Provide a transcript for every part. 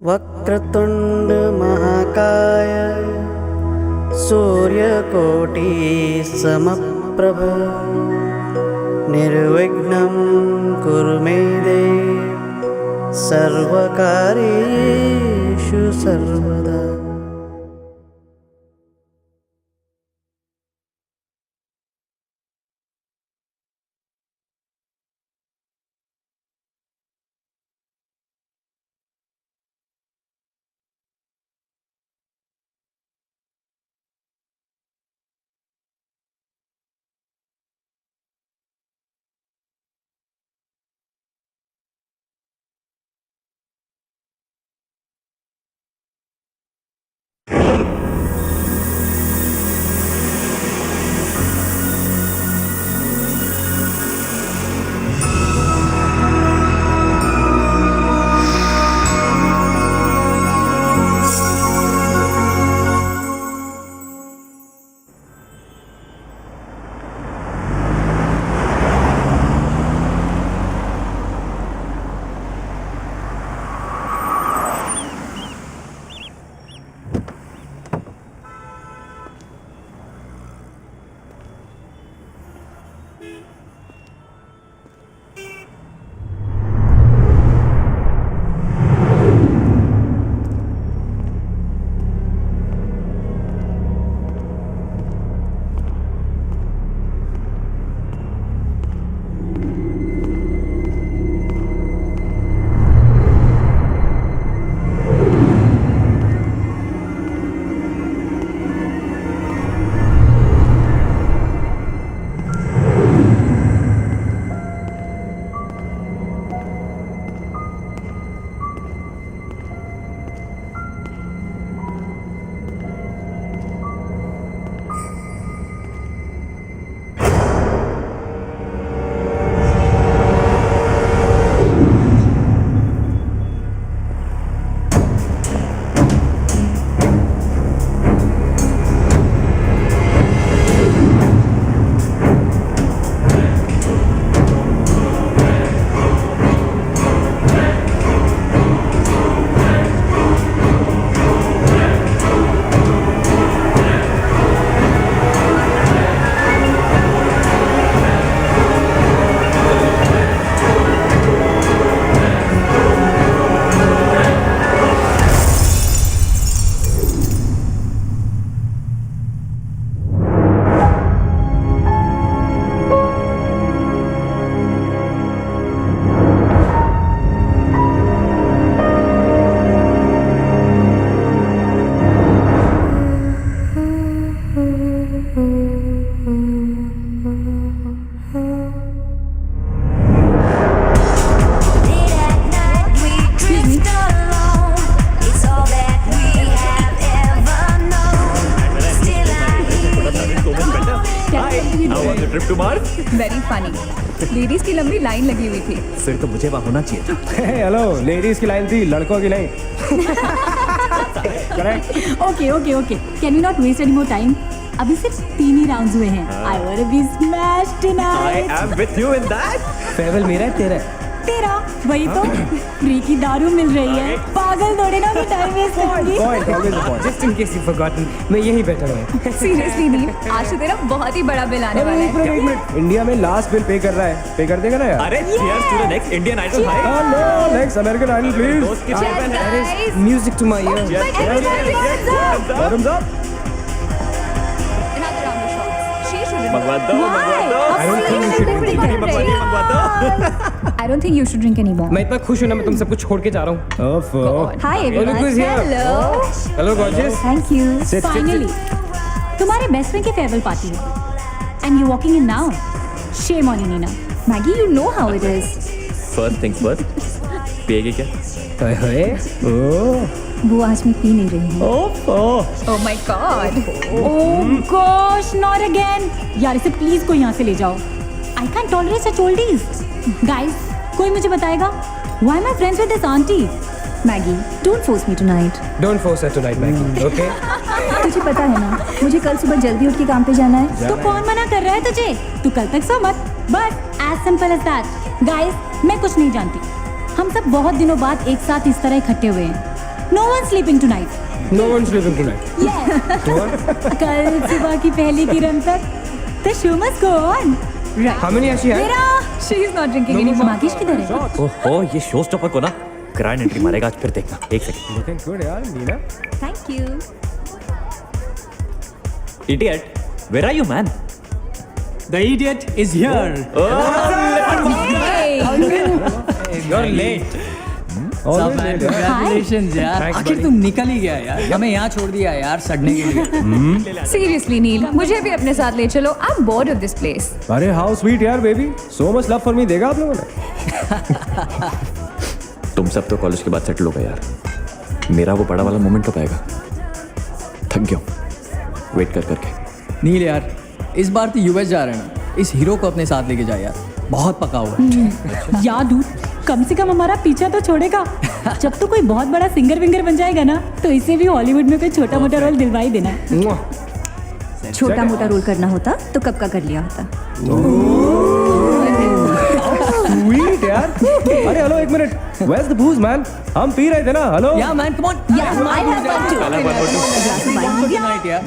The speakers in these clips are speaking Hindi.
वक्रतुंड महाकाय सूर्यकोटि समप्रभ निर्विघ्नं कुरु मे देव सर्वकार्येषु सर्वदा। Trip to Mars very funny. Ladies की लंबी लाइन लगी हुई थी। फिर तो मुझे वहाँ होना चाहिए था। हेलो, लेडीज की लाइन थी, लड़कों की नहीं। Correct. Okay okay okay, can we not waste any more time? अभी सिर्फ 3 ही राउंड्स हुए हैं। I want to be smashed tonight. I am with you in that. Farewell मेरा है, तेरा है। तेरा वही तो फ्री की दारू मिल रही है। पागल थोड़े ना मैं टाइम वेस्ट करूंगी। Point, always the point. Just in case you forgotten, मैं यहीं बैठा हूं। सीरियसली नहीं, आज तो तेरा बहुत ही बड़ा बिल आने वाला है। एक मिनट, इंडिया में लास्ट बिल पे कर रहा है, पे कर देगा ना यार? अरे cheers to the next Indian Idol भाई। Hello, next American Idol please. दोस्त की चेयर है। Music to my ear. Thumbs up. Another round of shots. She shouldn't. मंगवा दो, मंगवा दो। I don't think you should drink मंगवा दो, मंगवा दो। I don't think you should drink anymore. मैं इतना खुश हूं ना, मैं तुम सबको छोड़ के जा रहा हूं। ओफो। Hi everyone. Look who's here. Hello. Hello gorgeous. Thank you. Sit, sit, Finally. तुम्हारे बेस्ट फ्रेंड की फेयरवेल पार्टी है। And you walking in now. Shame on you, Nina. Maggie, you know how it is. First things first. पिएगी क्या? हाय हाय। ओह। वो आज मैं पी नहीं रही हूँ। Oh my god. Oh gosh, not again. यार इसे प्लीज कोई यहाँ से ले जाओ। I can't tolerate such oldies. Guys, कोई मुझे बताएगा? Why am I friends with this auntie? Maggie, don't force me tonight. Don't force her tonight, Maggie. Okay? तुझे पता है ना, मुझे कल सुबह जल्दी उठ के काम पे जाना है। तो कौन मना कर रहा है तुझे? तू कल तक सो मत। बस as simple as that. Guys, मैं कुछ नहीं जानती। हम सब बहुत दिनों बाद एक साथ इस तरह इकट्ठे हुए हैं। No one's sleeping tonight. No one's sleeping tonight. कल सुबह की पहली किरण तक the show must go on. Right. How many has she had? मेरा She is not drinking anymore. माकिश किधर है? ओहो ये शो स्टॉपर को ना ग्रैंड एंट्री मारेगा आज, फिर देखना। एक सेकंड। Looking good, यार Meena. Thank you. Idiot, where are you man? The idiot is here. You're late. सब Always man, late, यार। congratulations यार। Thanks, आखिर buddy. तुम निकल ही गया यार। हमें यहाँ छोड़ दिया यार सड़ने के लिए। Seriously, नील, मुझे भी अपने साथ ले चलो। I'm bored of this place. अरे how sweet यार baby, so much love for me देगा आप लोगों ने? तुम सब तो कॉलेज के बाद सेटल हो गए यार, मेरा वो बड़ा वाला मोमेंट कब आएगा? थक गया हूँ वेट कर करके। नील यार, इस बार तो यूएस जा रहे हैं ना, इस हीरो को अपने साथ लेके जा यार, बहुत पका हुआ है। यार dude, कम से कम हमारा पीछा तो छोड़ेगा। जब तो कोई बहुत बड़ा सिंगर विंगर बन जाएगा ना, तो इसे भी हॉलीवुड में कोई छोटा मोटा रोल दिलवा ही देना। छोटा मोटा रोल करना होता तो कब का कर लिया होता। Sweet यार। अरे हेलो एक minute, where's the booze man? हम पी रहे थे ना, hello? Yeah man, come on. Yeah, I have one too. One for tonight यार.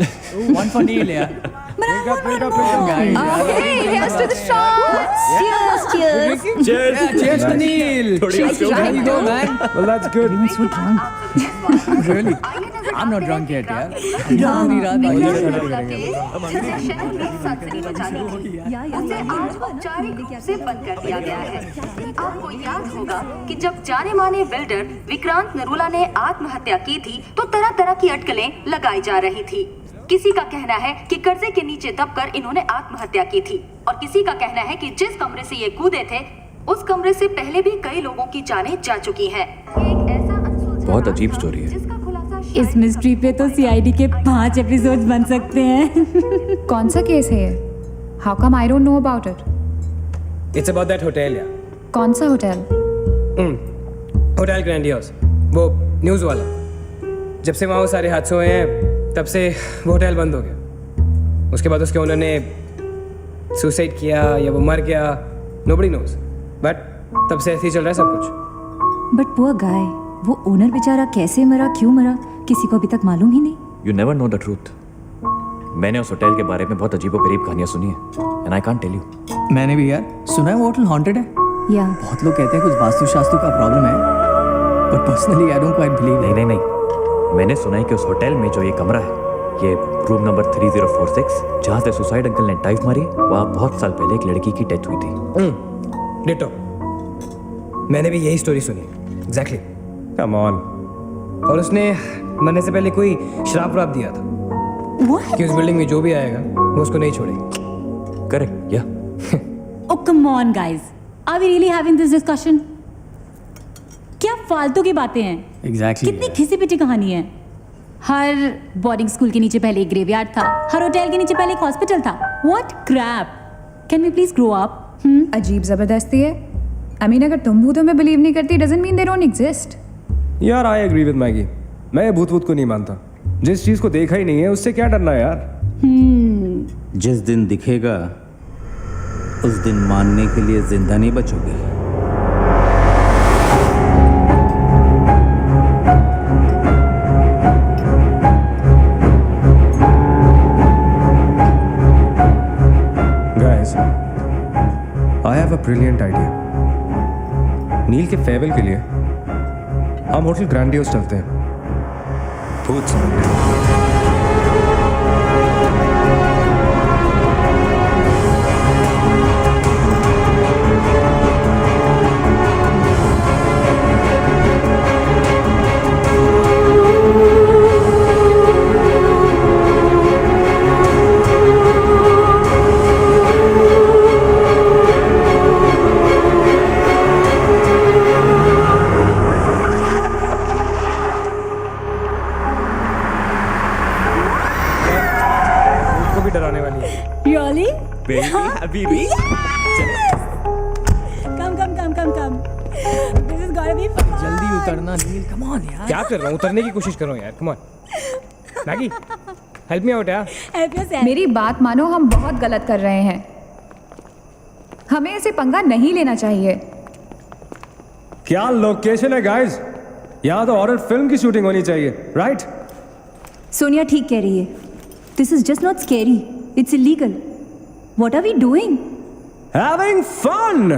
One for Neil यार. Drink up, drink up, drink up. Guys, यार. Hey, here's to the shots. Cheers, cheers. Yeah, cheers to Neil. Cheers to There you go man. Well that's good. Really? I'm not drunk yet यार. पूरी रात उसे आज औपचारिक रूप से बंद कर दिया गया है। आपको याद होगा कि जब जाने माने बिल्डर विक्रांत नरूला ने आत्महत्या की थी तो तरह तरह की अटकलें लगाई जा रही थी। किसी का कहना है कि कर्जे के नीचे दबकर इन्होंने आत्महत्या की थी और किसी का कहना है कि जिस कमरे से ये कूदे थे उस कमरे से पहले भी कई लोगों की जानें जा चुकी हैं। एक ऐसा अनसुलझा बहुत राज अजीब था, स्टोरी है। जिसका खुलासा इस शायद मिस्ट्री पे तो सीआईडी के 5 एपिसोड्स बन सकते हैं। कौन सा केस है ये? How come I don't know about it? It's about that hotel यार। कौन सा होटल? होटल ग्रैंडियोस, वो न्यूज़ वाला। जब से वहाँ वो सारे हादसे हुए हैं तब से वो होटल बंद हो गया। उसके बाद उसके ओनर ने सुसाइड किया या वो मर गया, nobody knows, बट तब से ऐसे ही चल रहा है सब कुछ। बट पुअर गाय, वो ओनर बेचारा कैसे मरा, क्यों मरा, किसी को अभी तक मालूम ही नहीं। You never know the truth. मैंने उस होटल के बारे में बहुत अजीबोगरीब कहानियां सुनी है and I can't tell you. मैंने भी यार सुना है वो होटल हॉन्टेड है। या बहुत लोग कहते हैं कुछ वास्तु शास्त्र का प्रॉब्लम है, but personally I don't quite believe. नहीं नहीं नहीं, मैंने सुना है कि उस होटल में जो ये कमरा है, ये रूम नंबर 3046, जहाँ से सुसाइड अंकल ने डाइव मारी, वहाँ बहुत साल पहले एक लड़की की डेथ हुई थी। डिटो, मैंने भी यही स्टोरी सुनी एग्जैक्टली। Come on. और उसने मरने से पहले कोई श्राप वाप दिया था What? कि उस बिल्डिंग में जो भी आएगा वो उसको नहीं छोड़ेगी। करेक्ट या? Oh come on guys, are we really having this discussion? क्या फालतू की बातें हैं? एग्जैक्टली। कितनी घिसी पिटी कहानी है। हर बोर्डिंग स्कूल के नीचे पहले एक ग्रेवयार्ड था, हर होटल के नीचे पहले एक हॉस्पिटल था। What crap? Can we please grow up? अजीब जबरदस्ती है। I mean, अगर तुम भूतों में बिलीव नहीं करती doesn't mean they don't exist. यार आई एग्री विद मैगी, मैं भूत वूत को नहीं मानता। जिस चीज को देखा ही नहीं है उससे क्या डरना है यार। जिस दिन दिखेगा उस दिन मानने के लिए जिंदा नहीं बचोगे। Guys, I have a brilliant idea. Neel के फेयरवेल के लिए हम होटल ग्रैंडियोस चलते हैं। भूत समझते हैं। डराने वाली है। Really? Baby, Habibi. Come. This is gonna be fun. जल्दी उतरना नील, कम ऑन यार। क्या कर रहा हूँ, उतरने की कोशिश कर रहा हूँ यार। Come on Maggi, help me out यार। Help yourself. मेरी बात मानो, हम बहुत गलत कर रहे हैं। हमें ऐसे पंगा नहीं लेना चाहिए। क्या लोकेशन है गाइस, यहाँ तो हॉरर फिल्म की शूटिंग होनी चाहिए, राइट? सोनिया ठीक कह रही है. This is just not scary. It's illegal. What are we doing? Having fun.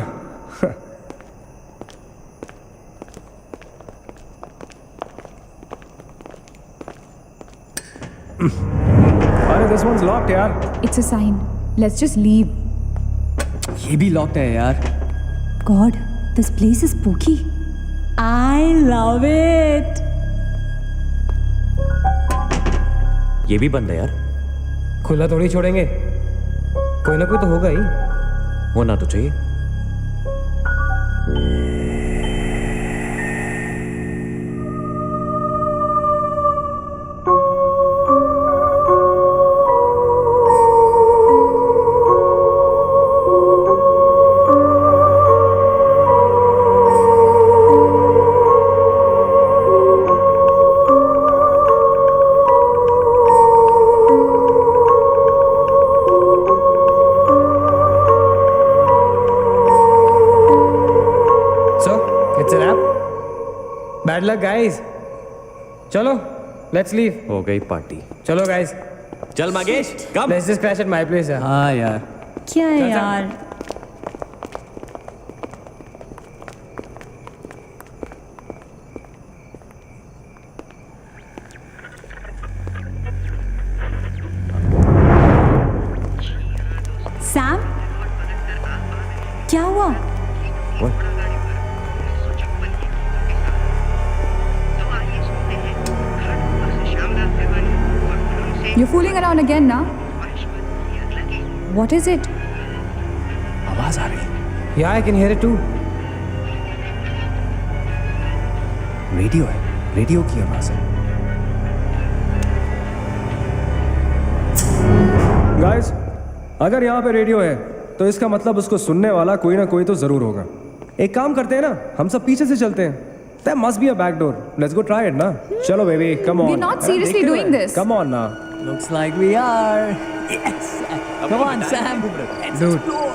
अरे this one's locked यार. It's a sign. Let's just leave. ये भी लॉक्ड है यार. God, this place is spooky. I love it. ये भी बंद है यार. खुला थोड़ी छोड़ेंगे, कोई ना कोई तो होगा ही. होना तो चाहिए. Bad luck, guys. चलो, let's leave. हो गई पार्टी. चलो guys. चल मागेश, कम. Let's just crash at my place यार. हाँ यार. क्या है यार? सैम, क्या हुआ? What? You're fooling around again now? What is it? आवाज आ रही. Yeah, I can hear it too. Radio है. रेडियो की आवाज है. Guys, अगर यहाँ पे रेडियो है तो इसका मतलब उसको सुनने वाला कोई ना कोई तो जरूर होगा. एक काम करते हैं ना, हम सब पीछे से चलते हैं. There must be a back door. Let's go try it ना. चलो baby, come on. We're not seriously doing this. Come on ना. Looks like we are. Yes. Come on, Sam. Let's Dude. explore.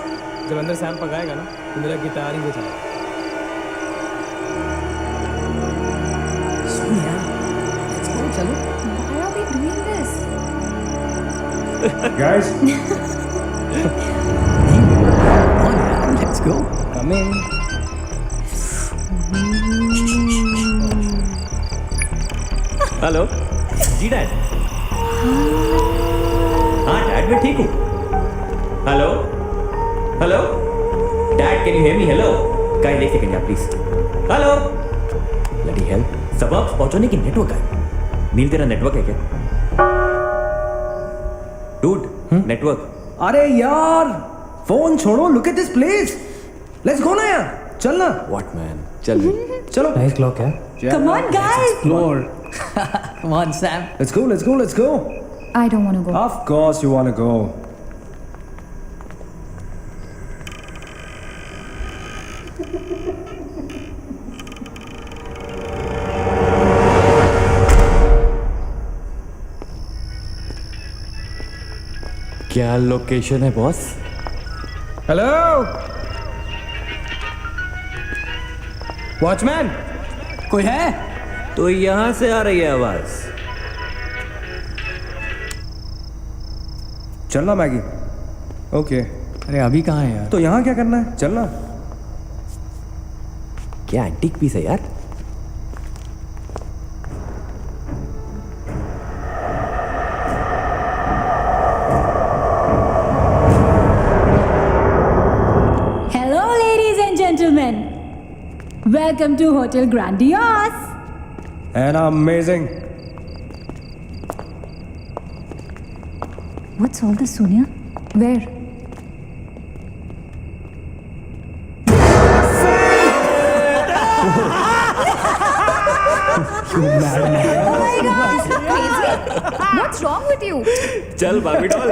जब अंदर सैम पकाएगा ना, तो मेरा गिटार ही बजा. Sonia, let's go. चलो. Why are we doing this? Guys, Come on, यार. Let's go. come in. Hello जी डैड. हाँ डैड मैं ठीक हूँ. Hello hello dad can you hear me. Hello guys एक सेकंड यार प्लीज. Hello bloody hell. सबब पहुंचने की नेटवर्क है. नील तेरा नेटवर्क है क्या? Dude network. अरे यार, फोन छोड़ो. Look at this place. Let's go ना यार. चल ना. What man. चल चलो. Nice clock है. Come on, guys. Explore. Come on, Sam. Let's go. Let's go. Let's go. I don't want to go. Of course you want to go. क्या लोकेशन है बॉस? Hello watchman. कोई है? तो यहां से आ रही है आवाज. चलना मैगी. ओके. अरे अभी कहाँ है यार? तो यहाँ क्या करना है? चलना. क्या एंटीक पीस है यार. Hello, ladies and gentlemen. Welcome to Hotel Grandiose. And amazing. What's all this, Sonia? Where? Oh my God! Crazy! What's wrong with you? चल बाबी doll.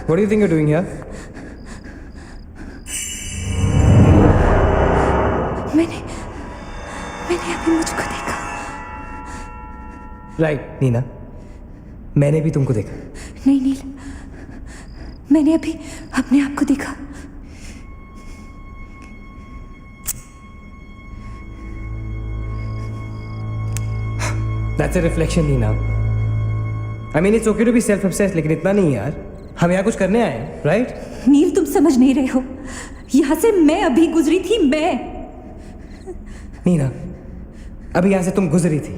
What do you think you're doing here? मैंने अभी मुझको देखा। राइट नीना, मैंने भी तुमको देखा। नहीं नील, मैंने अभी अपने आप को देखा। That's a reflection, Neena. I mean, it's okay to be self-obsessed, लेकिन इतना नहीं यार। हम यहाँ कुछ करने आए हैं, right? नील, तुम समझ नहीं रहे हो। यहाँ से मैं अभी गुजरी थी, मैं। नीना, अभी यहाँ से तुम गुजरी थी,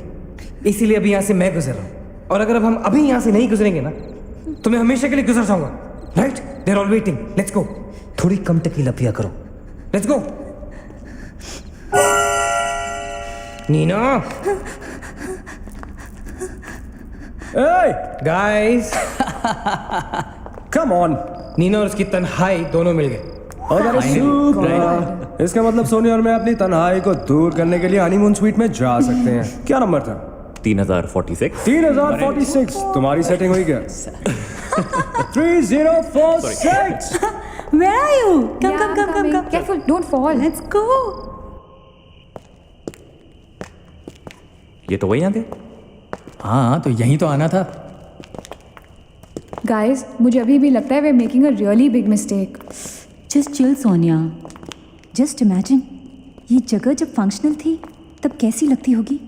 इसीलिए अभी यहाँ से मैं गुजर रहा हूँ। और अगर अब हम अभी यहाँ से नहीं गुजरेंगे ना, तो मैं हमेशा के लिए गुजर जाऊंगा। Right? They're all waiting. Let's go. थोड़ी कम टकीला पिया करो। Let's go. Neena. Hey guys. Come on. Neena और उसकी तन्हाई दोनों मिल गए। इसका मतलब सोनिया और मैं अपनी तन्हाई को दूर करने के लिए हनीमून स्वीट में जा सकते हैं। क्या नंबर था? 3046। 3046। तुम्हारी सेटिंग हुई क्या? 3046। Where are you? Come. Careful, don't fall. Let's go. ये तो वही आ गए। हाँ, तो यहीं तो आना था। Guys, मुझे अभी भी लगता है we're making a really big mistake. Just chill, Sonia. Just imagine, ये जगह जब फंक्शनल थी तब कैसी लगती होगी।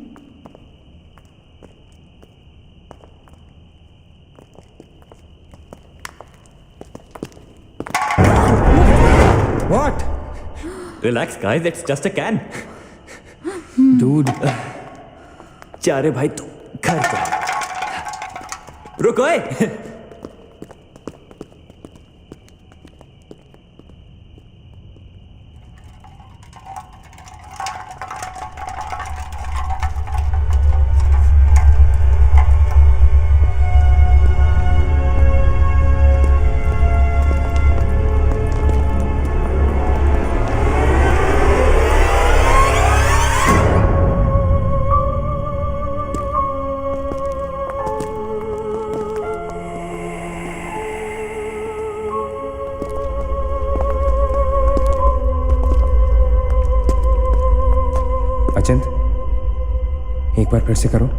What? Relax, guys. It's just a can. Dude. जा रे भाई तू घर पे। रुको ए। अचिंत, एक बार फिर से करो।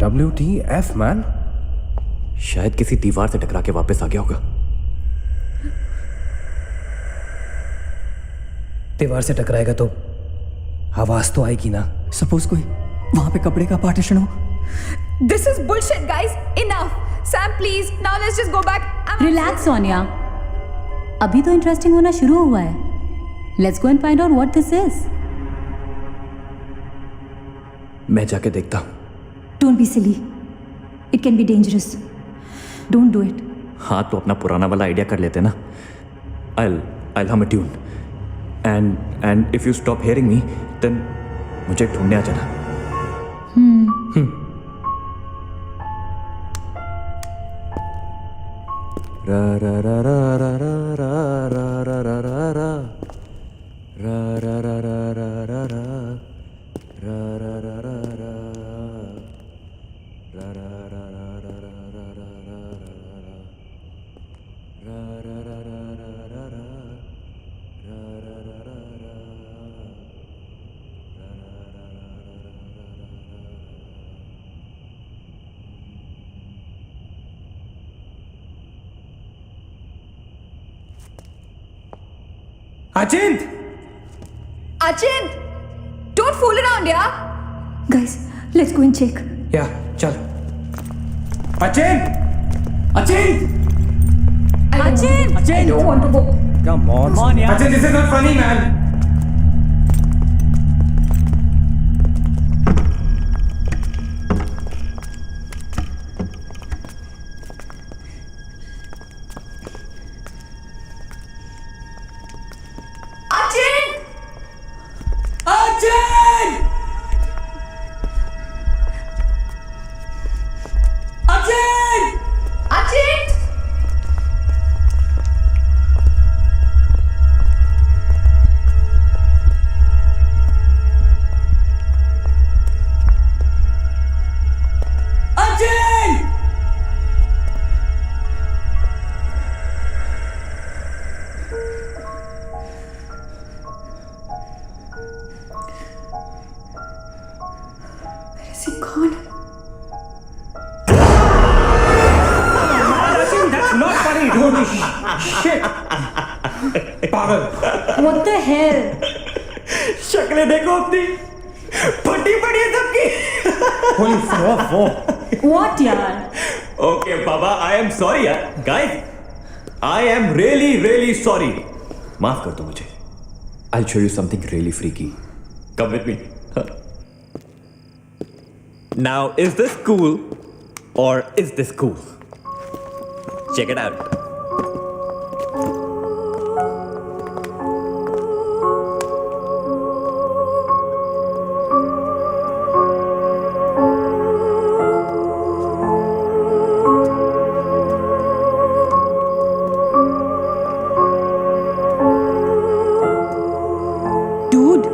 WTF man? शायद किसी दीवार से टकरा के वापस आ गया होगा। दीवार से टकराएगा तो आवाज तो आएगी ना। सपोज कोई वहां पे कपड़े का पार्टीशन हो। This is bullshit, guys. Enough. Sam, please. Now let's just go back. Relax, Sonia. अभी तो इंटरेस्टिंग होना शुरू हुआ है। Let's go and find out what this is. मैं जाके देखता हूँ। Don't be silly. It can be dangerous. Don't do it. हाँ तो अपना पुराना वाला आइडिया कर लेते ना। I'll hum a tune. And if you stop hearing me, then मुझे ढूंढने आ जाना। रा रा रा रा रा रा रा रा रा रा रा रा रा रा रा रा रा रा अचिंत! Achin! Don't fool around, yeah? Guys, let's go and check. या चल अचिंत! अचिंत! Achin! I don't want to go. Come on यार. अचिंत, this is not funny, man. Achin! अचिंत! अचिंत! Achin! अचिंत! Is he gone? Achin, that's not funny, dude. Shit. पागल. What the hell? शक्लें देखो अपनी, फटी पड़ी है सबकी। Holy fuck. What यार? Okay, Baba, I am sorry यार, guys. I am really, really sorry. माफ कर दो मुझे. I'll show you something really freaky. Come with me. Now, is this cool or is this cool? Check it out. Dude,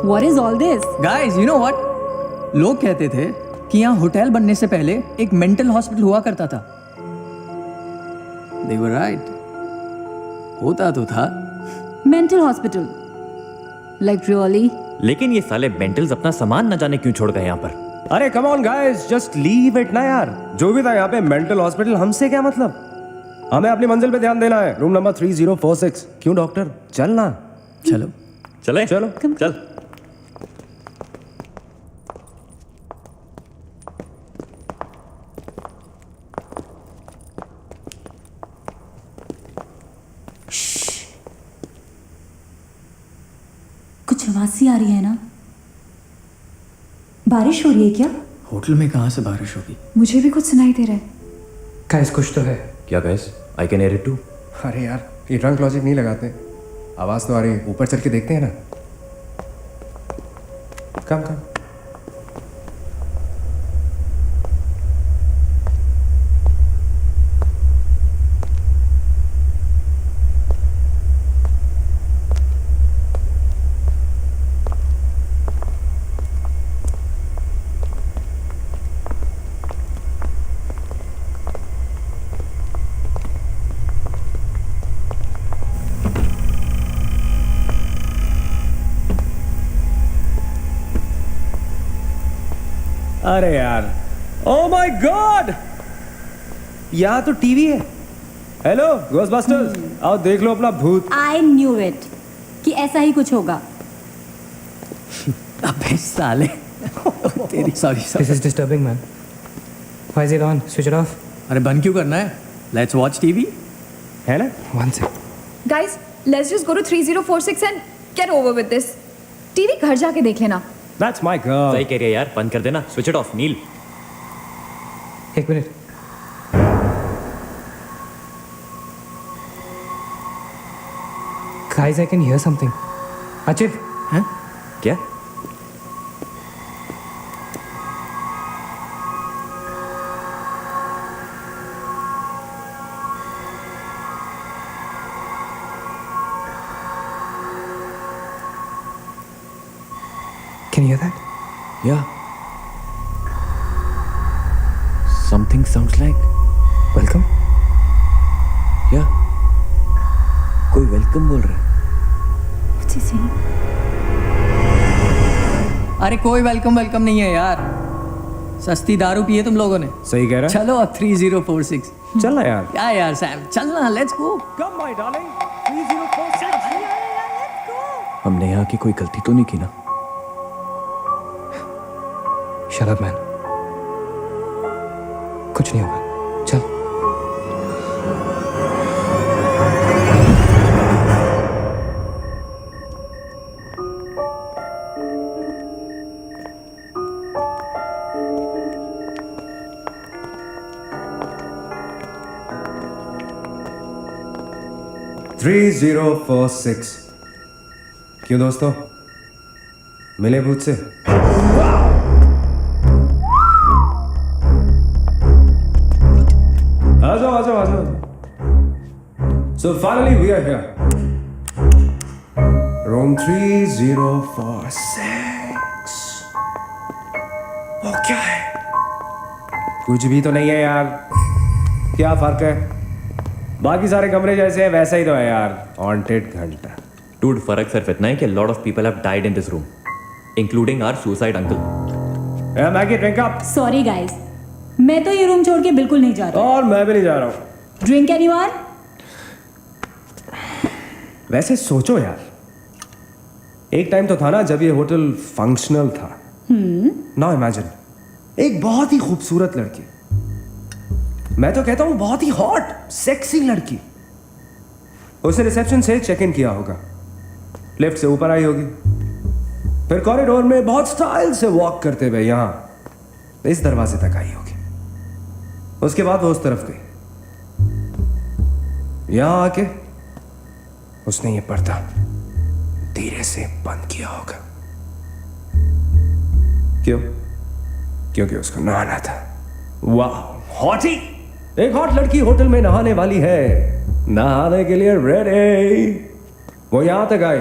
what is all this? Guys, you know what? लोग कहते थे कि यहाँ होटल बनने से पहले एक मेंटल हॉस्पिटल हुआ करता था। They were right. होता तो था। Mental hospital. Like really? लेकिन ये साले मेंटल्स अपना सामान न जाने क्यों छोड़ गए यहाँ पर? अरे come on guys, just leave it ना यार. जो भी था यहाँ पे मेंटल हॉस्पिटल, हमसे क्या मतलब? हमें अपनी मंजिल पे ध्यान देना है. Room number 3046. क्यों डॉक्टर? चलना. चलो। चले? चलो. चल। कुछ आवाज सी आ रही है ना? बारिश हो रही है क्या? होटल में कहाँ से बारिश होगी? मुझे भी कुछ सुनाई दे रहा है. गाइस कुछ तो है. क्या guys? I can hear it too. अरे यार, ये ड्रंक लॉजिक नहीं लगाते. आवाज तो आ रही है. ऊपर चल के देखते हैं ना. कम. अरे यार, ओह माय गॉड, यहाँ तो टीवी है. हेलो घोस्टबस्टर्स, आओ देख लो अपना भूत. I knew it कि ऐसा ही कुछ होगा. अबे साले. तेरी sorry. This is disturbing, man. Why is it on? Switch it off. अरे बंद क्यों करना है? Let's watch TV. है ना? One sec. Guys, let's just go to 3046 and get over with this. TV घर जाके देख लेना. That's my girl. सही कह रही है यार, बंद कर देना. Switch it off, नील. एक minute. Guys, I can hear something. Achit. हैं? क्या? Can you hear that? Yeah. Something sounds like. Welcome. Yeah. कोई वेलकम बोल रहा है. What's he saying? अरे कोई वेलकम नहीं है यार. सस्ती दारू पिए तुम लोगों ने. सही कह रहा है. चलो अब 3046. चलना यार. क्या यार सैम, चलना. Let's go. Come my darling. 3046. हमने यहाँ की कोई गलती तो नहीं की ना? शट अप मैन, कुछ नहीं होगा, चल। थ्री 3046। क्यों दोस्तों, मिले भूत से? आ जाओ आ जाओ आ जाओ। So finally we are here. Room 3046. वो क्या है? कुछ भी तो नहीं है यार। क्या फर्क है? बाकी सारे कमरे जैसे है वैसा ही तो है यार। हॉन्टेड घंटा। Dude, फर्क सिर्फ इतना है कि a lot of people have died in this room, including our suicide uncle. Yeah, Maggie, drink up. Sorry guys, मैं तो ये रूम छोड़ के बिल्कुल नहीं जा रहा। और मैं भी नहीं जा रहा हूँ। Drink anyone? वैसे सोचो यार, एक टाइम तो था ना जब ये होटल फंक्शनल था। नाउ इमेजिन, एक बहुत ही खूबसूरत लड़की, मैं तो कहता हूं बहुत ही हॉट सेक्सी लड़की, उसने रिसेप्शन से चेक इन किया होगा, लिफ्ट से ऊपर आई होगी, फिर कॉरिडोर में बहुत स्टाइल से वॉक करते हुए यहां इस दरवाजे तक आई होगी। उसके बाद वो उस तरफ गई, यहां आके उसने ये पर्दा धीरे से बंद किया होगा। क्यों? क्योंकि उसको नहाना था। वाह, हॉटी! एक हॉट लड़की होटल में नहाने वाली है, नहाने के लिए रेडी। वो यहां तक आई,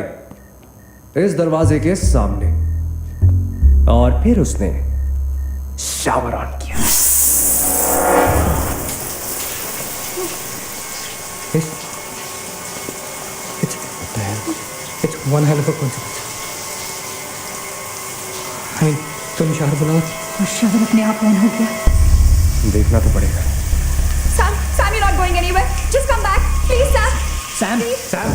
इस दरवाजे के सामने, और फिर उसने शावर ऑन किया। It's one hell of a coincidence. I mean, तुम शावर बुलाओ। और शावर अपने आप ऑन हो गया। देखना तो पड़ेगा। Sam, you're not going anywhere. Just come back, please, Sam. Sam, Sam.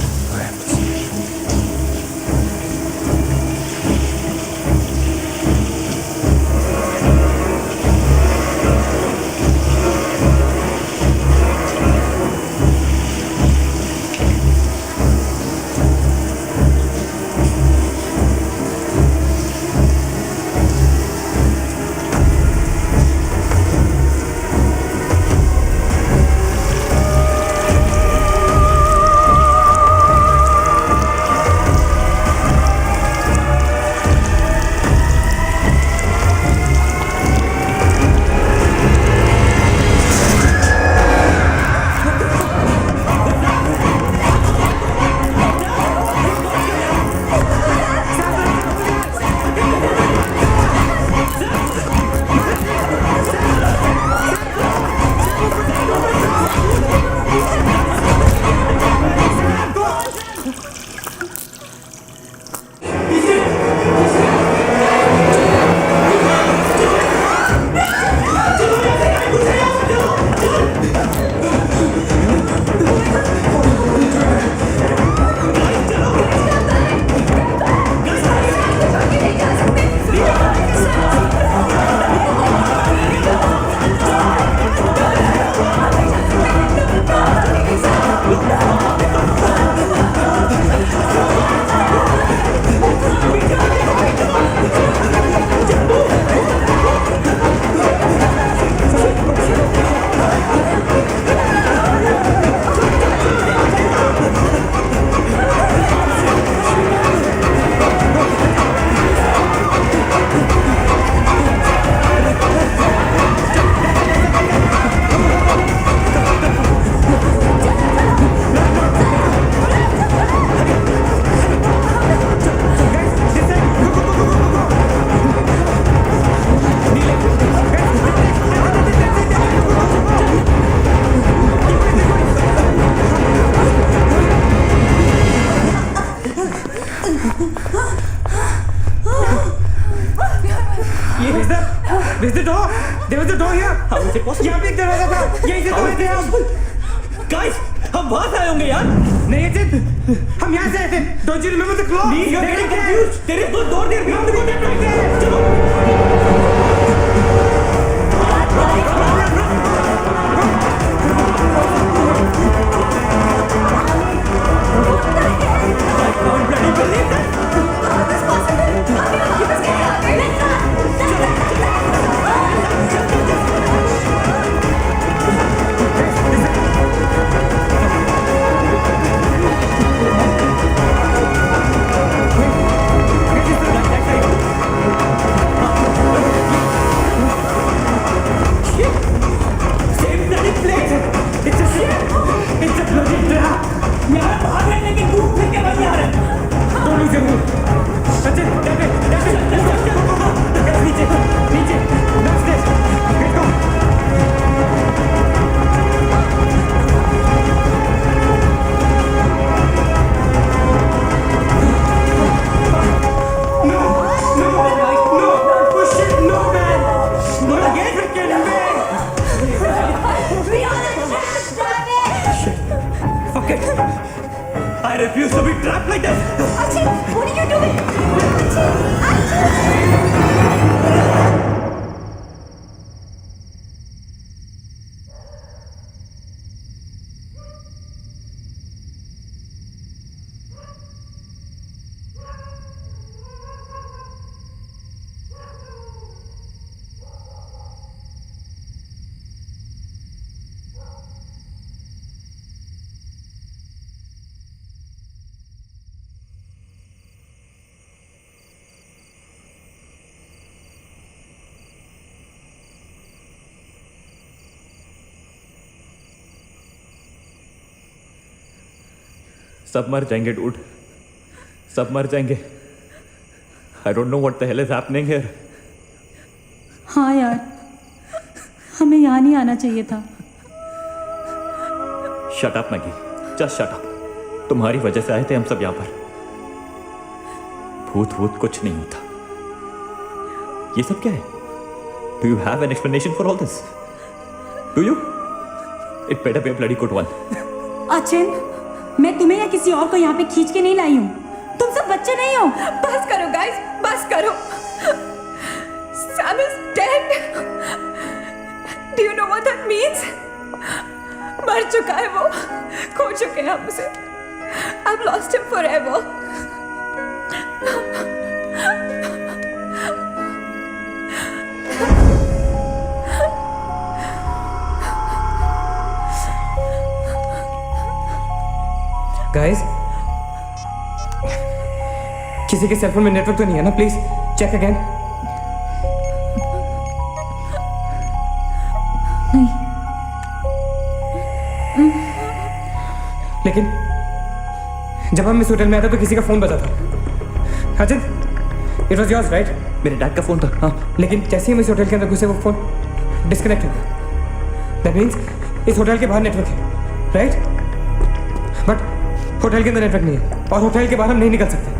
There's the door. There was a door here. How is it possible? यहाँ पे एक दरवाजा था, यहीं से तो थे हम। Guys, हम वहां से आए होंगे यार। नहीं अजित, हम यहाँ से आए थे। Don't you remember the clock? Please, you're getting confused. There is no door there. We have to go that way. चलो। I can't bloody believe this. Same bloody place. It's a bloody trap. यहाँ भाग रहे हैं लेकिन दूर फिर के वहीं आ रहे हैं। Don't lose your cool. Ajit, that way. Guys, नीचे. Downstairs. Let's go. Fuck it. I refuse to be trapped like this. What are you doing? सब मर जाएंगे डूड, सब मर जाएंगे। I don't know what the hell is happening here. हाँ यार, हमें यहाँ नहीं आना चाहिए था। Shut up Maggi, just shut up. तुम्हारी वजह से आए थे हम सब यहाँ पर। भूत कुछ नहीं होता। ये सब क्या है? Do you have an explanation for all this? Do you? It better be a bloody good one. Achin, मैं तुम्हें या किसी और को यहाँ पे खींच के नहीं लाई हूँ। तुम सब बच्चे नहीं हो। बस करो गाइस, बस करो। Sam is dead. Do you know what that means? मर चुका है वो, खो चुके हैं हम उसे। I've lost him forever. Guys, किसी के सेलफोन में नेटवर्क तो नहीं है ना? Please check again. लेकिन जब हम इस होटल में आए थे तो किसी का फोन बजा था। Ajit, it was yours right? मेरे डैड का फोन था। हाँ, लेकिन जैसे ही हम इस होटल के अंदर घुसे वो फोन डिस्कनेक्ट हो गया। दैट मीन्स इस होटल के बाहर नेटवर्क है, राइट? बट होटल के अंदर नेटवर्क नहीं है और होटल के बाहर हम नहीं निकल सकते।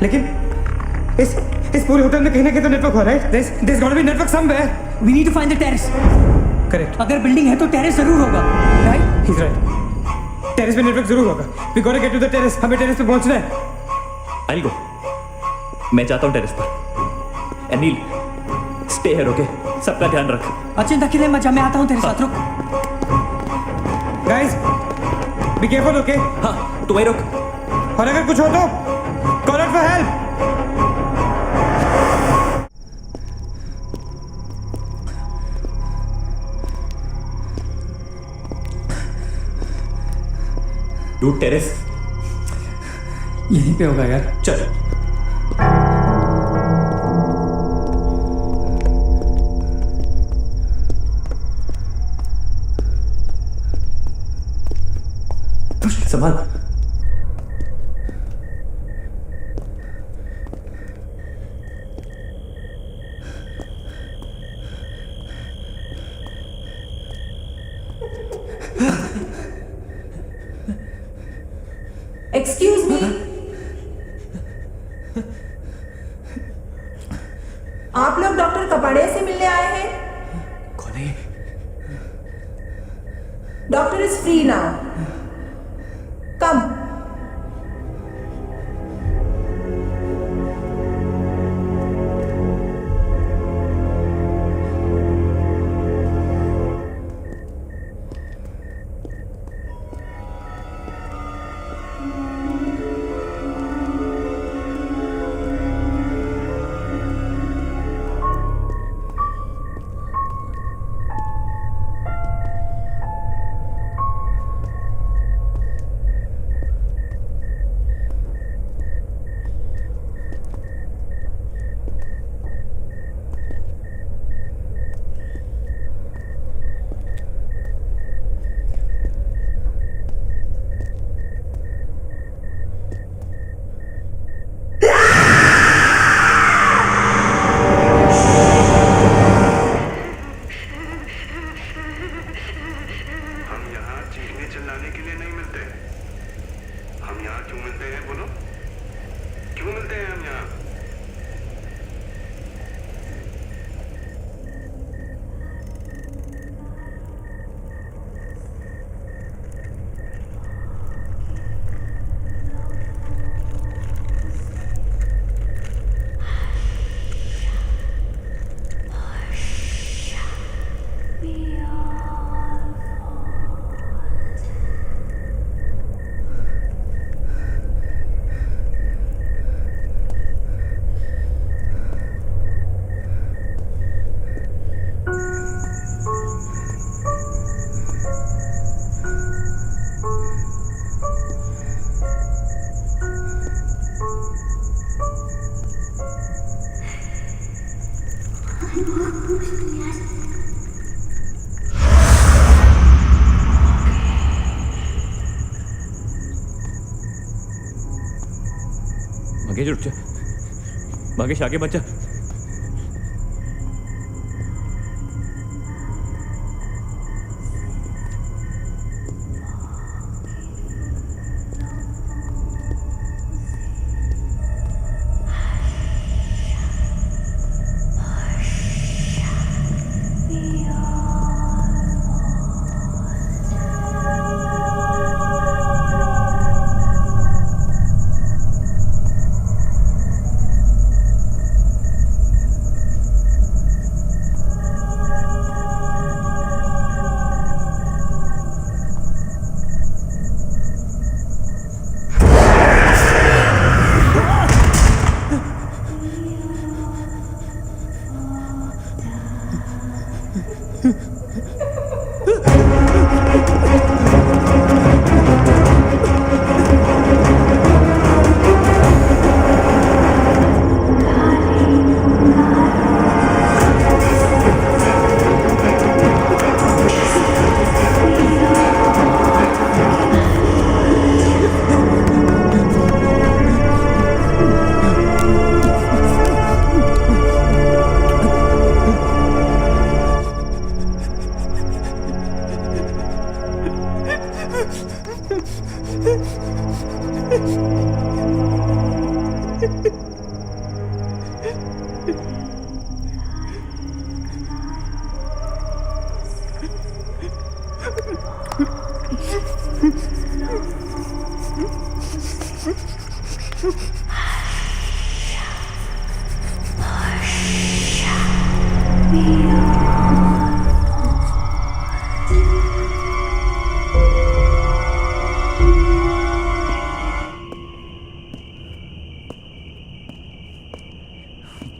लेकिन इस पूरे होटल में कहीं ना कहीं तो नेटवर्क हुआ, right? There's got to be network somewhere. We need to find the terrace. Correct. अगर बिल्डिंग है तो टेरेस जरूर होगा, राइट? He's right. टेरेस पे नेटवर्क जरूर होगा। We gotta get to the terrace. हमें टेरेस पे पहुंचना है। I'll go. मैं जाता हूँ टेरेस पर। Anil, stay here, okay? सबका ध्यान रख। अचिंता अकेले मत जा, मैं आता हूँ तेरे साथ। रुक। Guys, be careful, okay? हाँ, तू वहीं रुक। और अगर कुछ हो तो call out for help. Dude, terrace यहीं पे होगा यार। चल। संभाल। एक्सक्यूज मी, आप लोग डॉक्टर कपाड़े से मिलने आए हैं? कौन है? Doctor is free now. Come. Bhagesh रुक जा, भागेश आगे बचा।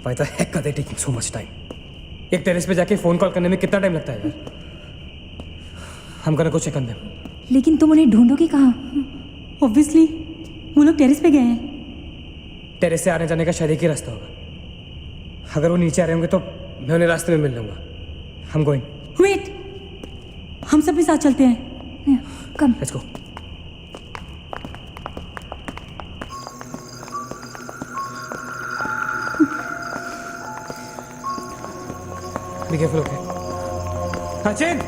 Why the heck are they taking so much time? एक टेरेस पे जाके फोन कॉल करने में कितना टाइम लगता है यार? हम gonna go check on them. लेकिन तुम उन्हें ढूंढोगे कहाँ? ऑब्वियसली वो लोग टेरेस पे गए हैं। टेरेस से आने जाने का शायद एक ही रास्ता होगा। अगर वो नीचे आ रहे होंगे तो मैं उन्हें रास्ते में मिल लूंगा। हम गोइंग। वेट, हम सब भी साथ चलते हैं। Come. Let's go. Be careful, okay? Sachin!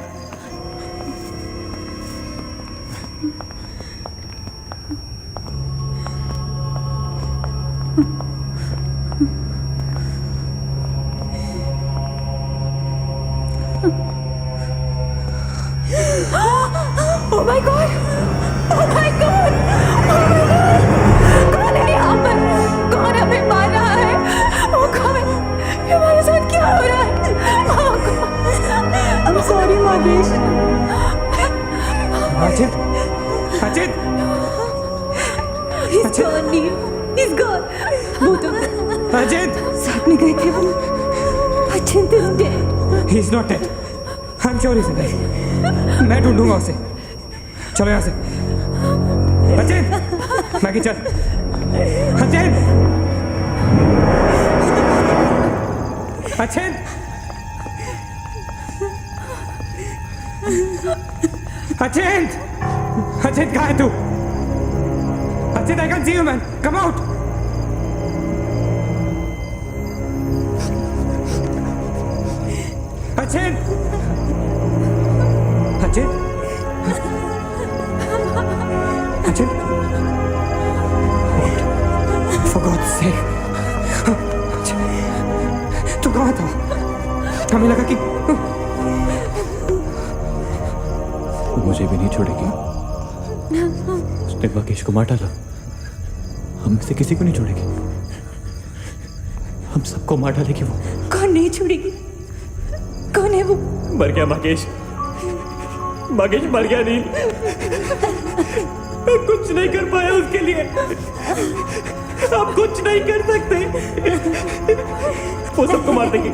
My god, oh my god, oh my god, कौन है यहाँ पर? कौन हमें मार रहा है? ओ गॉड, ये हमारे साथ क्या हो रहा है? I'm sorry, Magesh. Ajit, Ajit, He's gone, Neil. He's gone. Both of them. Ajit, साथ में गए थे वो. Achint is dead. he is not dead. I'm sure he's alive. मैं ढूंढूंगा उसे. चलो यहाँ से. अजित, मैगी चल. अजित, अजित. अचिंत! अचिंत कहाँ है तू? अचिंत, I can see you, man. Come out. अचिंत! अचिंत! अचिंत! For God's sake. तू कहाँ था? हमें लगा कि मुझे भी नहीं छोड़ेगी। उसने महेश को मार डाला। हम में से किसी को नहीं छोड़ेगी। हम सबको मार डालेगी वो। कौन नहीं छोड़ेगी? कौन है वो? मर गया महेश। महेश मर गया नील। मैं कुछ नहीं कर पाया उसके लिए। आप कुछ नहीं कर सकते। वो सबको मार देगी।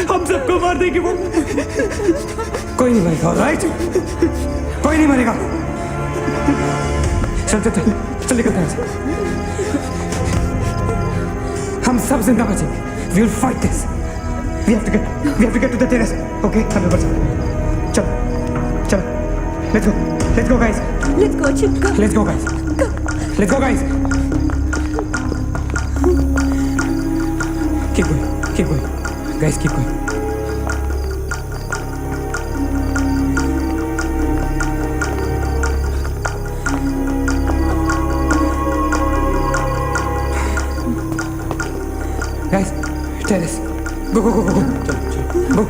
हम सबको मार देगी वो। कोई नहीं मरेगा, राइट? कोई नहीं मरेगा. चल चल चल चल निकलते हैं. हम सब जिंदा बचेंगे. We will fight this. We have to get to the terrace. Okay, हम ऊपर चल. चल चल. Let's go guys. Let's go, Achint. Let's go guys. Let's go guys. Keep going. Guys, keep going. Guys, terrace. Go. Go.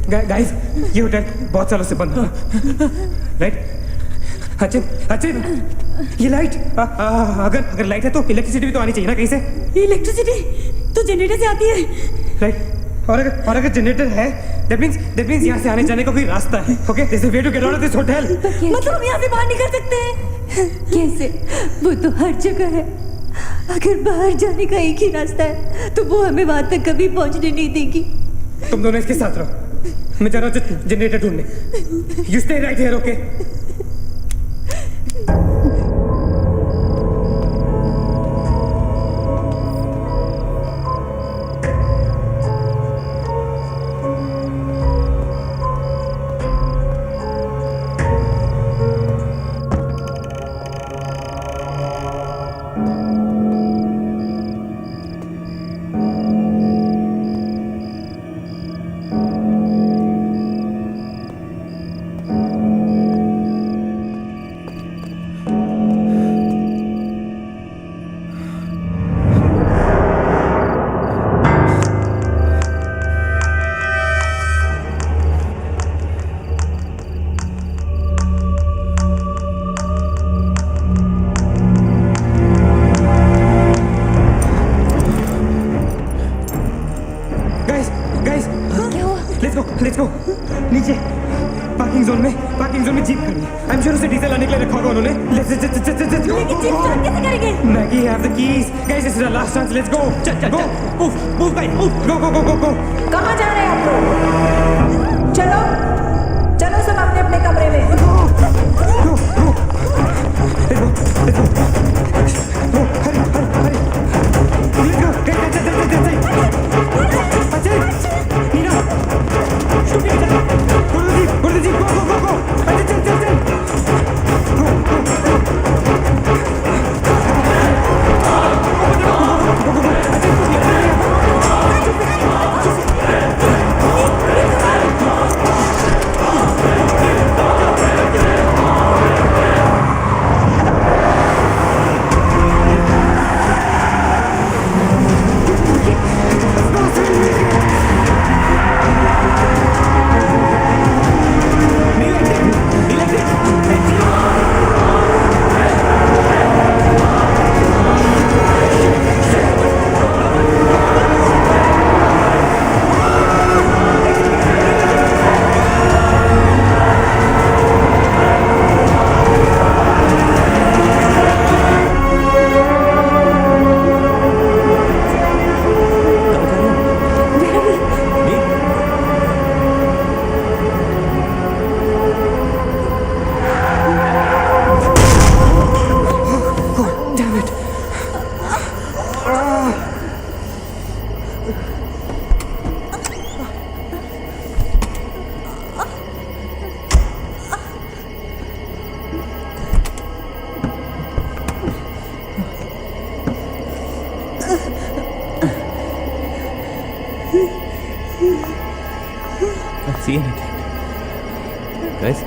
Guys, ये होटल बहुत सालों से बंद था, राइट? अचिंत, ये लाइट, अगर लाइट है तो इलेक्ट्रिसिटी भी तो आनी चाहिए ना कहीं से? इलेक्ट्रिसिटी तो जनरेटर से आती है, राइट? और अगर जनरेटर है, that means यहाँ से आने जाने का कोई रास्ता है, okay? There's a way to get out of this hotel. मतलब हम यहाँ से बाहर निकल सकते हैं? कैसे? वो तो हर जगह है. अगर बाहर जाने का एक ही रास्ता है, तो वो हमें वहां तक कभी पहुंचने नहीं देगी. तुम दोनों इसके साथ रहो. मैं जा रहा हूँ जनरेटर ढूंढने. You stay right here, okay? Let's go नीचे पार्किंग जोन में जीप खड़ी है। आई एम श्योर उसे डीजल लाने के लिए रखा होगा उन्होंने। Let's go. लेकिन जीप स्टार्ट कैसे करेंगे? Maggie have the keys guys, this is our last chance, let's go. Go move guys, go. कहाँ जा रहे हैं आप लोग? चलो सब अपने अपने कमरे में। See anything, guys?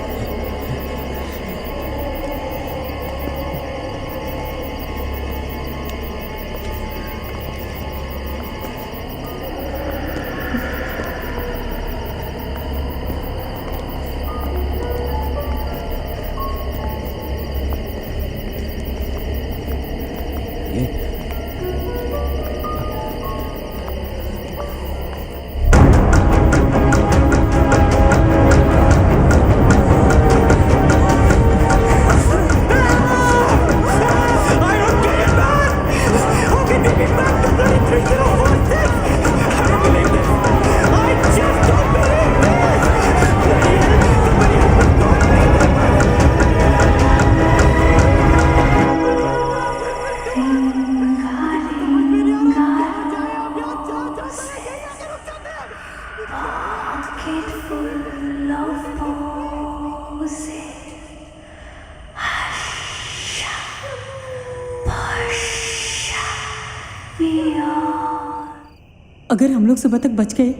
अगर हम लोग सुबह तक बच गए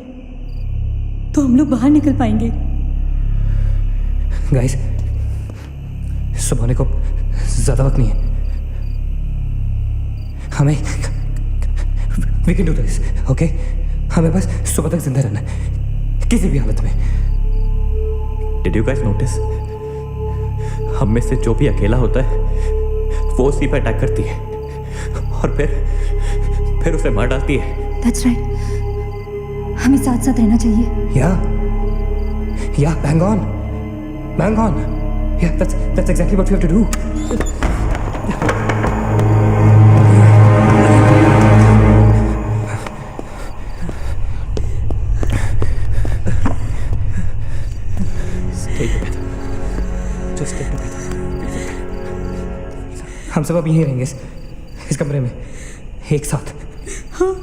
तो हम लोग बाहर निकल पाएंगे। गाइस, सुबह होने को ज्यादा वक्त नहीं है। हमें we can do this, okay? हमें बस सुबह तक जिंदा रहना है, किसी भी हालत में। Did you guys notice? हम में से जो भी अकेला होता है वो उसी पर अटैक करती है और फिर उसे मार डालती है। That's right. हमें साथ साथ रहना चाहिए। Yeah, bang on. Yeah, that's exactly what we have to do. Stay together. Just stay together. हम सब अब यहीं रहेंगे इस कमरे में एक साथ। हाँ,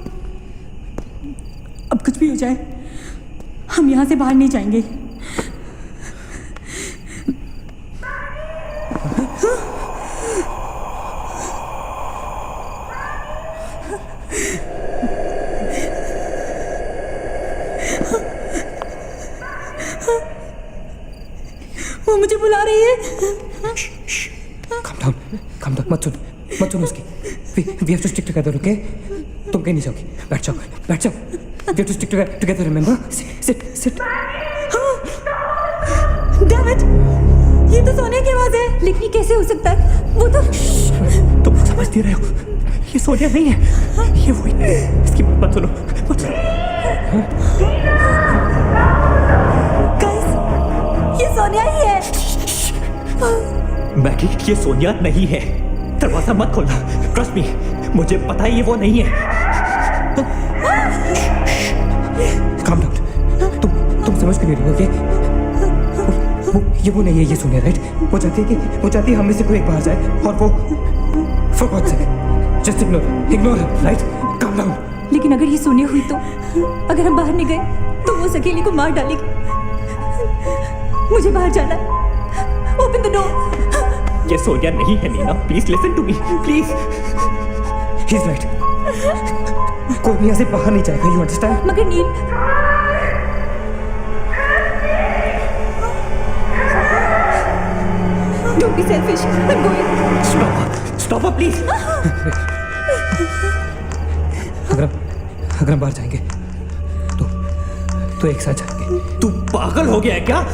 अब कुछ भी हो जाए हम यहाँ से बाहर नहीं जाएंगे। वो मुझे बुला रही है। Calm down, मत सुन उसकी। We have to stick together, okay? तुम कहीं नहीं जाओगी, बैठ जाओ। We have to stick together, remember? Sit. Damn it! ये तो सोनिया की आवाज है। लेकिन ये कैसे हो सकता है? वो तो तुम समझती रहे हो, ये सोनिया नहीं है, ये वही। इसकी बात सुनो। मैगी, ये सोनिया नहीं है। दरवाजा मत खोलना, ट्रस्ट मी, मुझे पता है ये वो नहीं है। काम डाउन, तुम समझ क्यों नहीं रही हो? ये वो नहीं है, ये सोनिया, राइट? वो चाहती है हम में से कोई एक बाहर जाए और वो for God's sake just ignore her, right? Calm down. लेकिन अगर ये सोनिया हुई तो, अगर हम बाहर नहीं गए तो वो उस अकेली को मार डालेगी। मुझे बाहर जाना है। Open the door. ये सोनिया नहीं है Neena, please listen to me, please. He is right, कोई भी यहाँ से बाहर नहीं जाएगा, यू अंडरस्टैंड? मगर Neel, don't be selfish, I am going. Stop please. अगर हम बाहर जाएंगे तो एक साथ जाएंगे। तू पागल हो गया है क्या?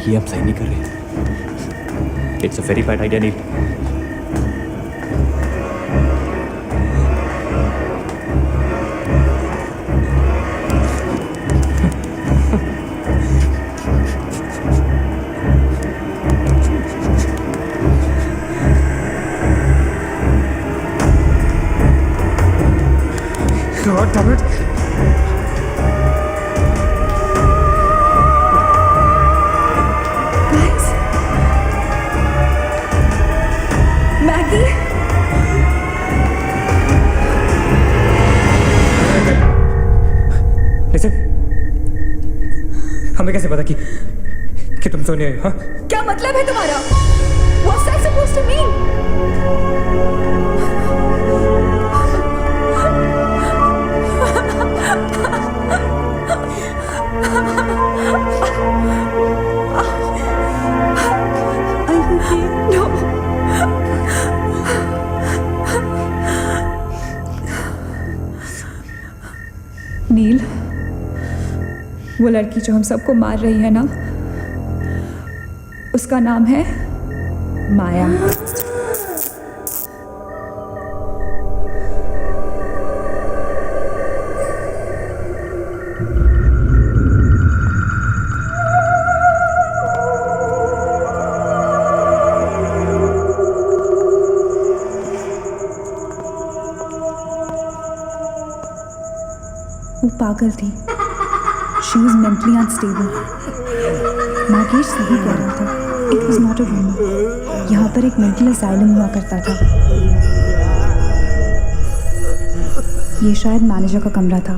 ये हम सही नहीं कर रहे। It's a very bad idea Neil. God damn it. हमें कैसे पता कि तुम सोनिया हो? हाँ, क्या मतलब है तुम्हारा? What's that supposed to mean? No. नील, वो लड़की जो हम सबको मार रही है ना, उसका नाम है माया। वो पागल थी। She was mentally unstable. Nagesh सही कह रहा था। It was not a rumor. यहाँ पर एक मेंटल असाइलम हुआ करता था। ये शायद मैनेजर का कमरा था।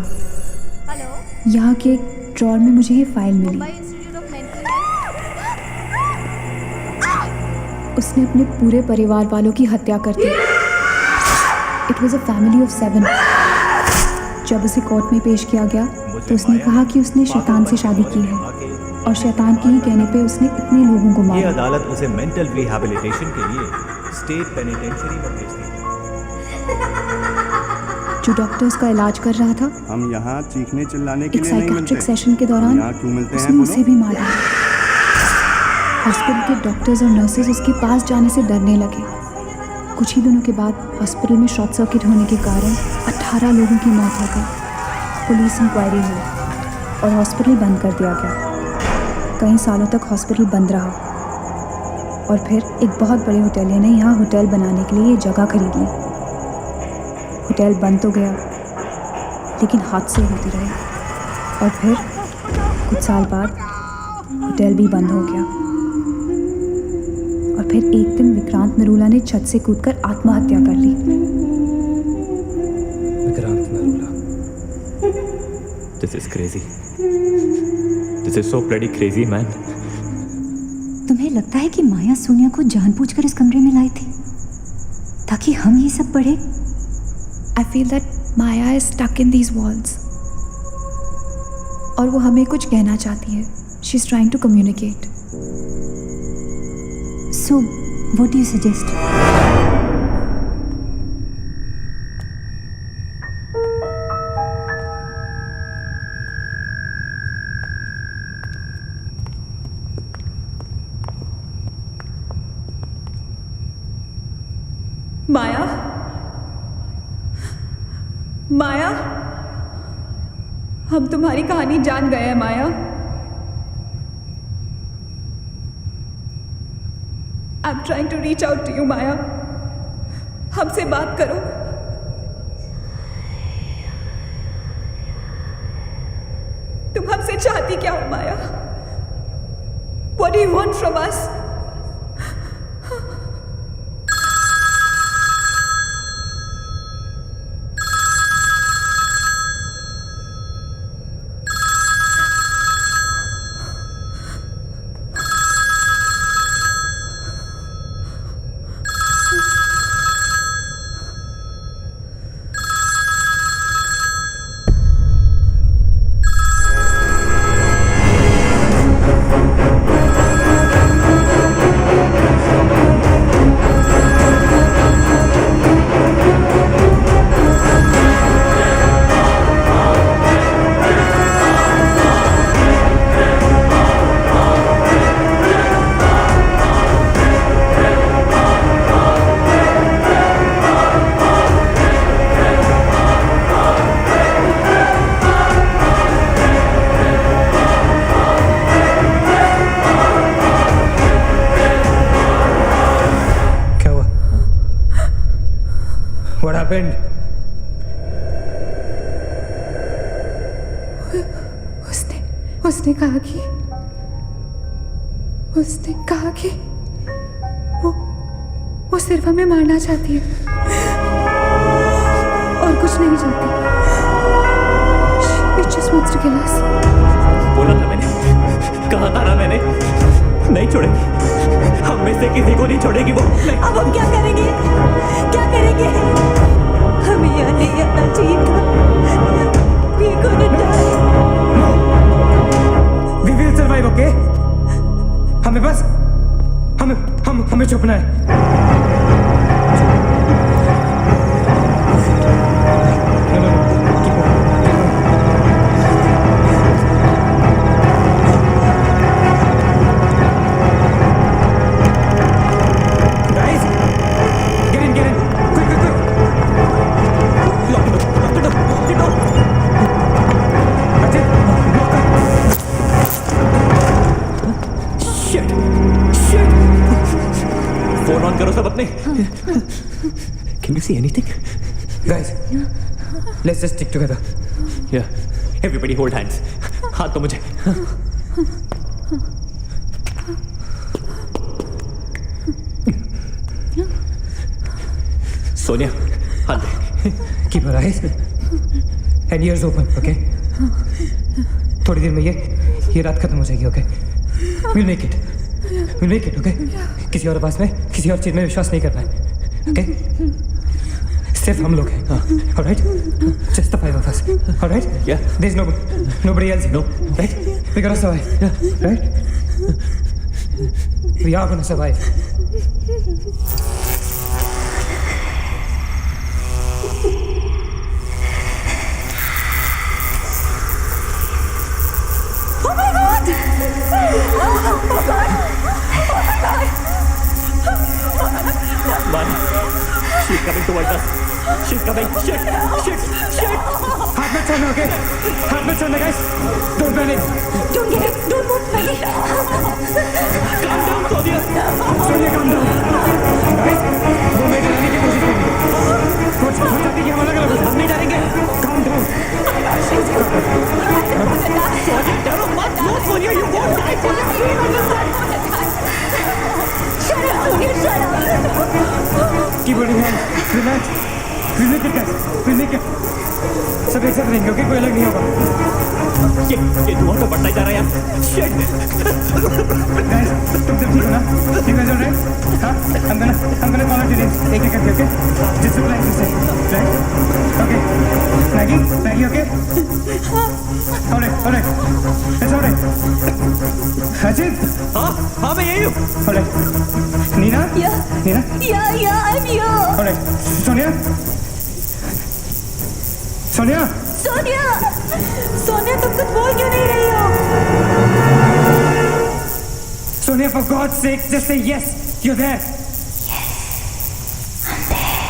यहाँ के एक ड्रॉर में मुझे ये फाइल मिली। उसने अपने पूरे परिवार वालों की हत्या कर दी। It was a family of 7. जब उसे कोर्ट में पेश किया गया तो उसने कहा कि उसने शैतान से शादी की है और शैतान के ही कहने पे उसने इतने लोगों को मारा। ये अदालत उसे मेंटल रिहैबिलिटेशन के लिए स्टेट पेनिटेंशियरी में भेज दी। जो डॉक्टर उसका इलाज कर रहा था, हम यहाँ चीखने चिल्लाने के एक लिए नहीं मिलते। साइकियाट्रिक सेशन के दौरान यहाँ क्यों मिलते उसने हैं उसे भी मार दिया। हॉस्पिटल के डॉक्टर्स और नर्सेज उसके पास जाने से डरने लगे। कुछ ही दिनों के बाद हॉस्पिटल में शॉर्ट सर्किट होने के कारण 18 लोगों की मौत हो गई। पुलिस इंक्वायरी हुई और हॉस्पिटल बंद कर दिया गया। कई सालों तक हॉस्पिटल बंद रहा और फिर एक बहुत बड़े होटलियर ने यहाँ होटल बनाने के लिए ये जगह खरीद ली। होटल बंद तो गया लेकिन हादसे होते रहे और फिर कुछ साल बाद होटल भी बंद हो गया। और फिर एक दिन विक्रांत नरूला ने छत से कूदकर आत्महत्या कर ली। Vikrant Narula. This is crazy. This is so bloody crazy, man. तुम्हें लगता है कि माया सोनिया को जानबूझकर इस कमरे में लाई थी ताकि हम ये सब पढ़े? I feel that Maya is stuck in these walls. और वो हमें कुछ कहना चाहती है. She's trying to communicate. So, what do you suggest? माया, माया, हम तुम्हारी कहानी जान गए हैं माया। I'm trying to reach out to you, माया। हमसे बात करो। तुम हमसे चाहती क्या हो माया? What do you want from us? What happened? उसने कहा कि वो सिर्फ हमें मारना चाहती है और कुछ नहीं चाहती। She just wants to kill us. बोला था मैंने, कहा था ना मैंने, नहीं छोड़ेगी, हम में से किसी को नहीं छोड़ेगी वो। अब हम क्या करेंगे? क्या करेंगे? हमें यहाँ नहीं आना चाहिए था। We're gonna die. We will survive, okay? हमें बस हमें छुपना है। Can you see anything? Guys, let's just stick together. Yeah. Everybody hold hands. हाथ तो मुझे. Sonia, हाथ दे. Keep your eyes and ears open, okay? थोड़ी देर में ये रात खत्म हो जाएगी, okay? We'll make it. We'll make it, okay? किसी और आवाज में, किसी और चीज में विश्वास नहीं करना है, okay? सिर्फ हम लोग हैं, all right? Just the five of us, all right? Yeah. There's nobody else, no, right? We gotta survive, right? We are gonna survive. Oh my God! Oh God! Man, she's coming towards us. She's coming. Shit! हाथ मत छोड़ना, okay? हाथ मत छोड़ना, guys. Don't panic. Don't get it. Don't move, Maggie. Calm down, Sonia. Sonia, calm down. Guys, वो मैं डराने की कोशिश करेंगे। वो चाहती कि हम अलग-अलग हम नहीं डरेंगे। Calm down. Sonia, डरो मत. No, Sonia, you won't die. Sonia, please understand. Shut up, Sonia. Shut up. Keep holding hands. Relax. We'll make it, guys. We'll make it. सब एक साथ रहेंगे, okay? कोई अलग नहीं होगा। ये धुआं तो बढ़ता ही जा रहा है यार। Shit. Guys, तुम सब ठीक हो ना? You guys all right? हाँ? I'm gonna call out your names. एक करके, okay? Just reply to say, right? Okay. Maggie, okay? All right. It's all right. Ajit? हाँ, मैं यही हूँ. All right. Nina? Yeah. Nina? Yeah, I'm here. All right. Sonia? Sonia, तुम कुछ बोल क्यों नहीं रही हो? Sonia, for God's sake, just say yes. You're there. I'm there.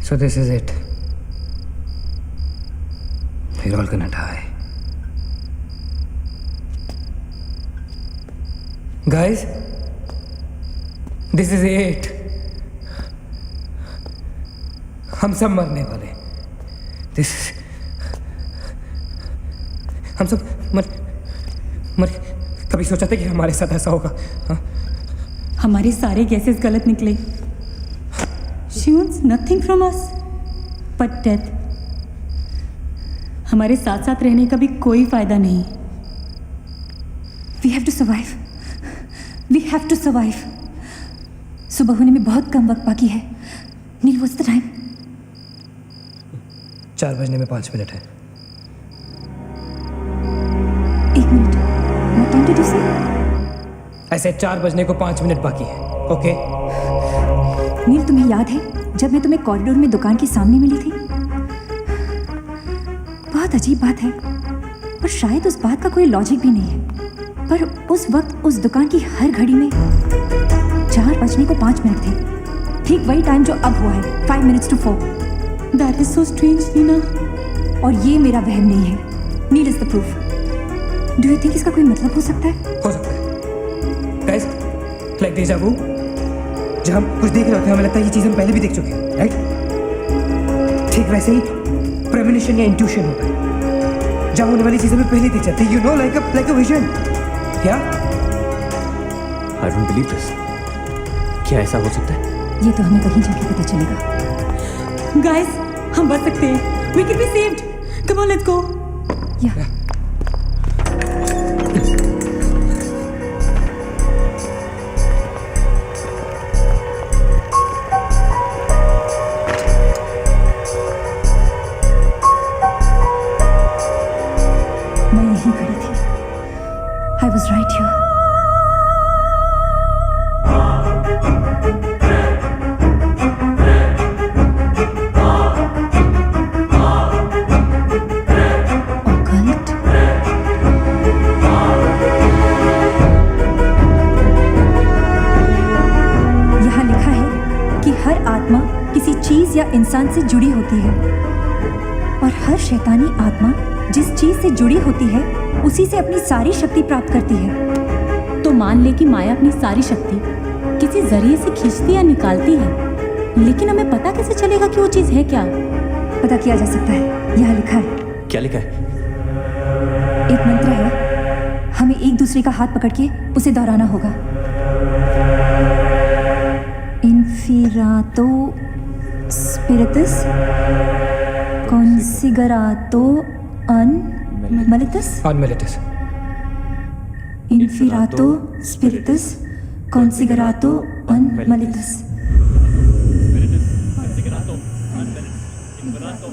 So this is it. We're all gonna die. Guys, this is it. हम सब मरने वाले. This is... हम सब मर कभी सोचा था कि हमारे साथ ऐसा होगा? हाँ? हमारे सारे गैसेस गलत निकले. She wants nothing from us but death. हमारे साथ साथ रहने का भी कोई फायदा नहीं. We have to survive. We have to survive. सुबह होने में बहुत कम वक्त बाकी है. नील, what's the time? 4 बजने में 5 मिनट है. 1 minute. What time did you say? ऐसे 4 बजने को 5 मिनट बाकी है. ओके? नील, तुम्हें याद है जब मैं तुम्हें कॉरिडोर में दुकान के सामने मिली थी? बहुत अजीब बात है और शायद उस बात का कोई लॉजिक भी नहीं है, पर उस वक्त उस दुकान की हर घड़ी में 4 बजने को 5 मिनट थे. ठीक वही टाइम जो अब हुआ है, 5 minutes to 4. That is so strange, Neena. और ये मेरा वहम नहीं है. Neel is the proof. Do you think इसका कोई मतलब हो सकता है? हो सकता है. गाइस, लाइक डेजा वू, जब हम कुछ देख रहे होते हैं हमें लगता है ये चीज़ हम पहले भी देख चुके हैं, राइट? ठीक वैसे ही प्रेमोनिशन या इंट्यूशन होता है, जब होने वाली चीज़ें हमें पहले दिख जाती है. You know, like a vision. क्या? I don't believe this. क्या ऐसा हो सकता है? ये तो हमें कहीं जाके पता चलेगा. Guys, हम बच सकते हैं. We can be saved. Come on, let's go. Yeah. मैं यहीं खड़ी थी. I was right here. या इंसान से जुड़ी होती है और हर शैतानी आत्मा जिस चीज से जुड़ी होती है उसी से अपनी सारी शक्ति प्राप्त करती है. तो मान ले कि माया अपनी सारी शक्ति किसी जरिए से खींचती या निकालती है, लेकिन हमें पता कैसे चलेगा कि वो चीज है क्या? पता किया जा सकता है. यहाँ लिखा है. क्या लिखा है? एक मंत्र है. हमें एक दूसरे का हाथ पकड़ के उसे दोहराना होगा. इन्फिरातो Spiritus Consigerato Unmelitus. Unmelitus. Inferato Spiritus Consigerato Unmelitus. Consigerato Unmelitus. Inferato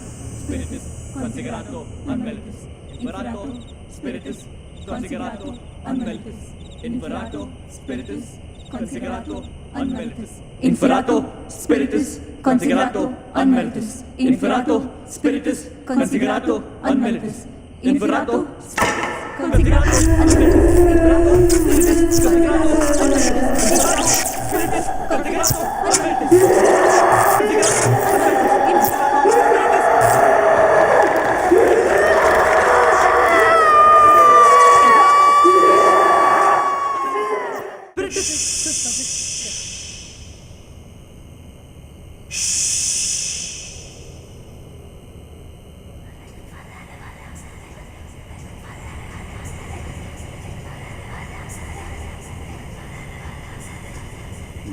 Spiritus Consigerato Unmelitus. Inferato Spiritus Consigerato Unmelitus. Inferato Spiritus Consigerato Unmelitus. Inferato Spiritus Consigerato Unmelitus. Inferato Spiritus Consigerato Unmelitus. Inferato Consigerato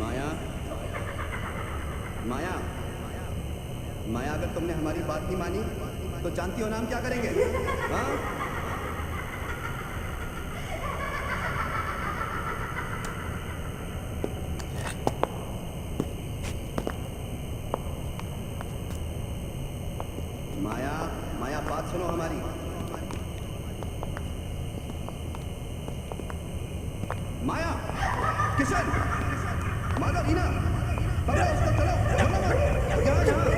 माया, माया, माया, अगर तुमने हमारी बात नहीं मानी तो जानती हो ना हम क्या करेंगे? हाँ? माया, माया, बात सुनो हमारी. माया, किशन, माला, रीना, पकड़ो उसको, चलो, चलो मत, यहाँ, यहाँ.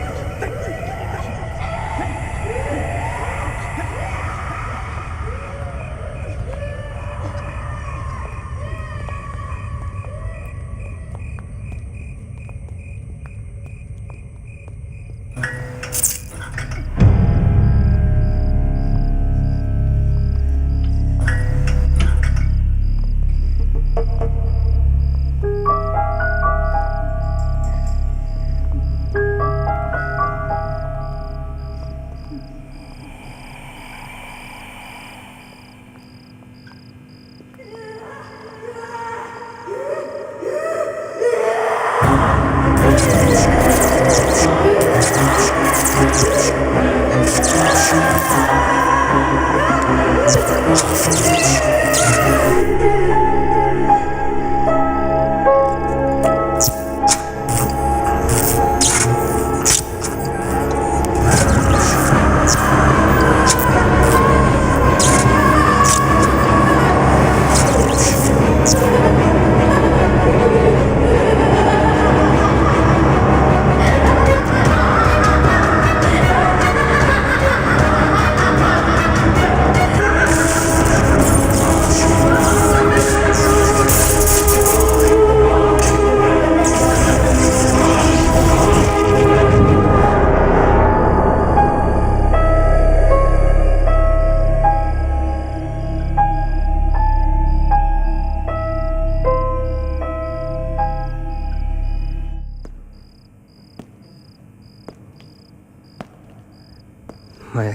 माया,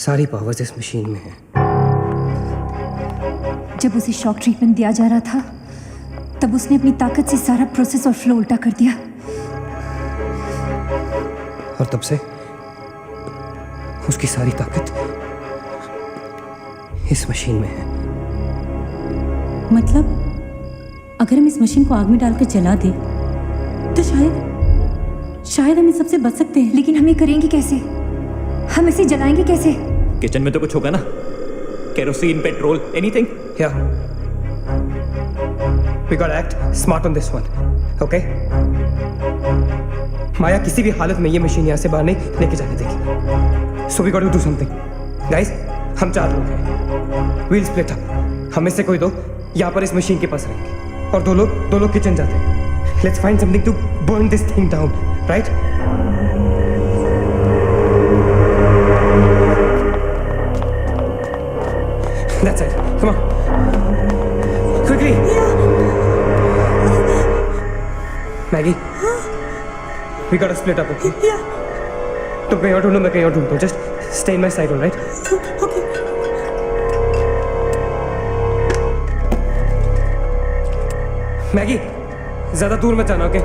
सारी पावर्स इस मशीन में है। जब उसे शॉक ट्रीटमेंट दिया जा रहा था तब उसने अपनी ताकत से सारा प्रोसेस और फ्लो उल्टा कर दिया। और तब से उसकी सारी ताकत इस मशीन में है। मतलब अगर हम इस मशीन को आग में डालकर जला दें तो शायद हम इस सबसे बच सकते हैं। लेकिन हम ये करेंगे कैसे? हम इसे जलाएंगे कैसे? किचन में तो कुछ होगा ना, kerosene, petrol, anything. Yeah. We gotta act smart on this one, okay? माया किसी भी हालत में ये मशीन यहाँ से बाहर नहीं लेके जाने देगी। So we gotta do something. Guys, हम 4 लोग हैं। We'll split up. हमें से कोई 2 यहाँ पर इस मशीन के पास रहेंगे और 2 लोग किचन जाते हैं। Let's find something to burn this thing down, right? That's it. Come on. Quickly. Maggie. We gotta split up, okay? तुम कहीं और ढूंढो, मैं कहीं और ढूंढता हूँ. Just stay in my side, all right? Okay. Maggie, ज़्यादा दूर मत जाना, okay?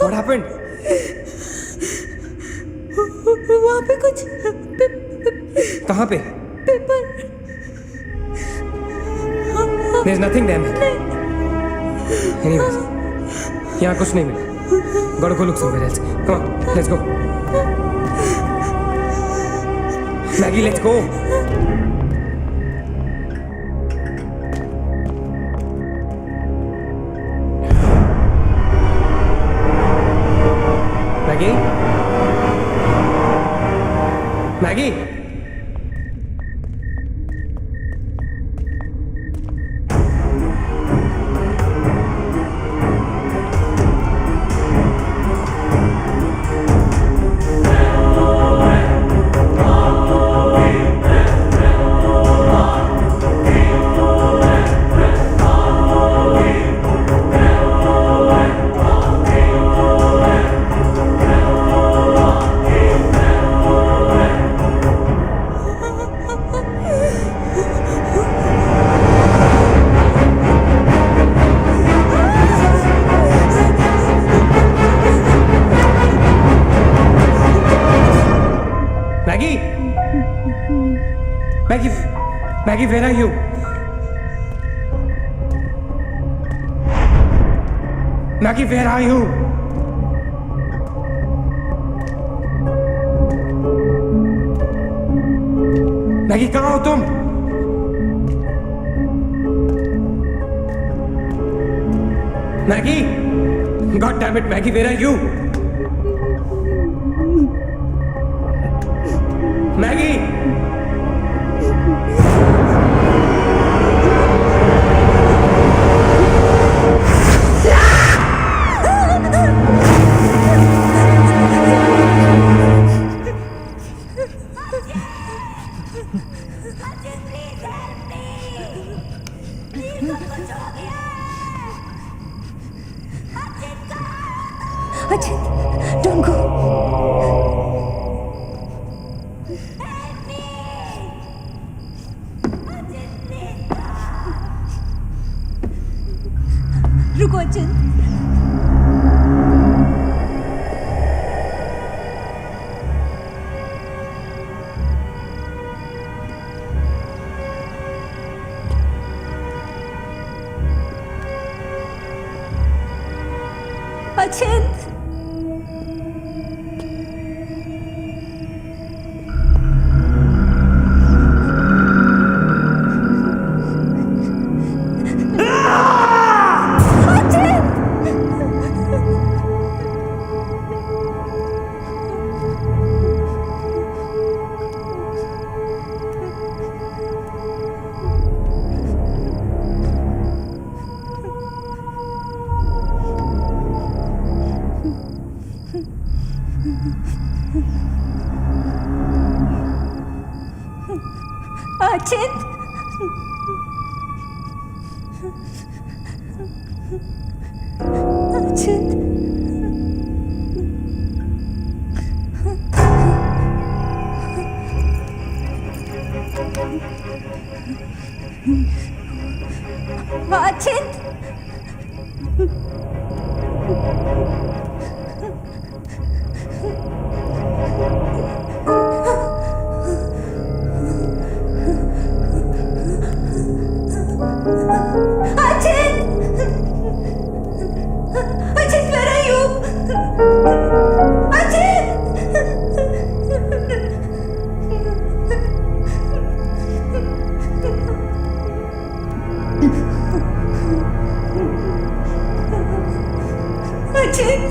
What happened? वहाँ पे कुछ कहाँ पे? Paper. There's nothing there, man. Anyways, यहाँ कुछ नहीं मिला. Gotta go look somewhere else. Come on, let's go. Maggie, let's go. Maggie? Maggie? Maggie, where are you? Maggie, where are you? Maggie, कहाँ हो तुम? Maggie! God damn it, Maggie, where are you? Maggie! Ajit, don't go. रुको अचित. अचिंत अचिंत अचिंत अचिंत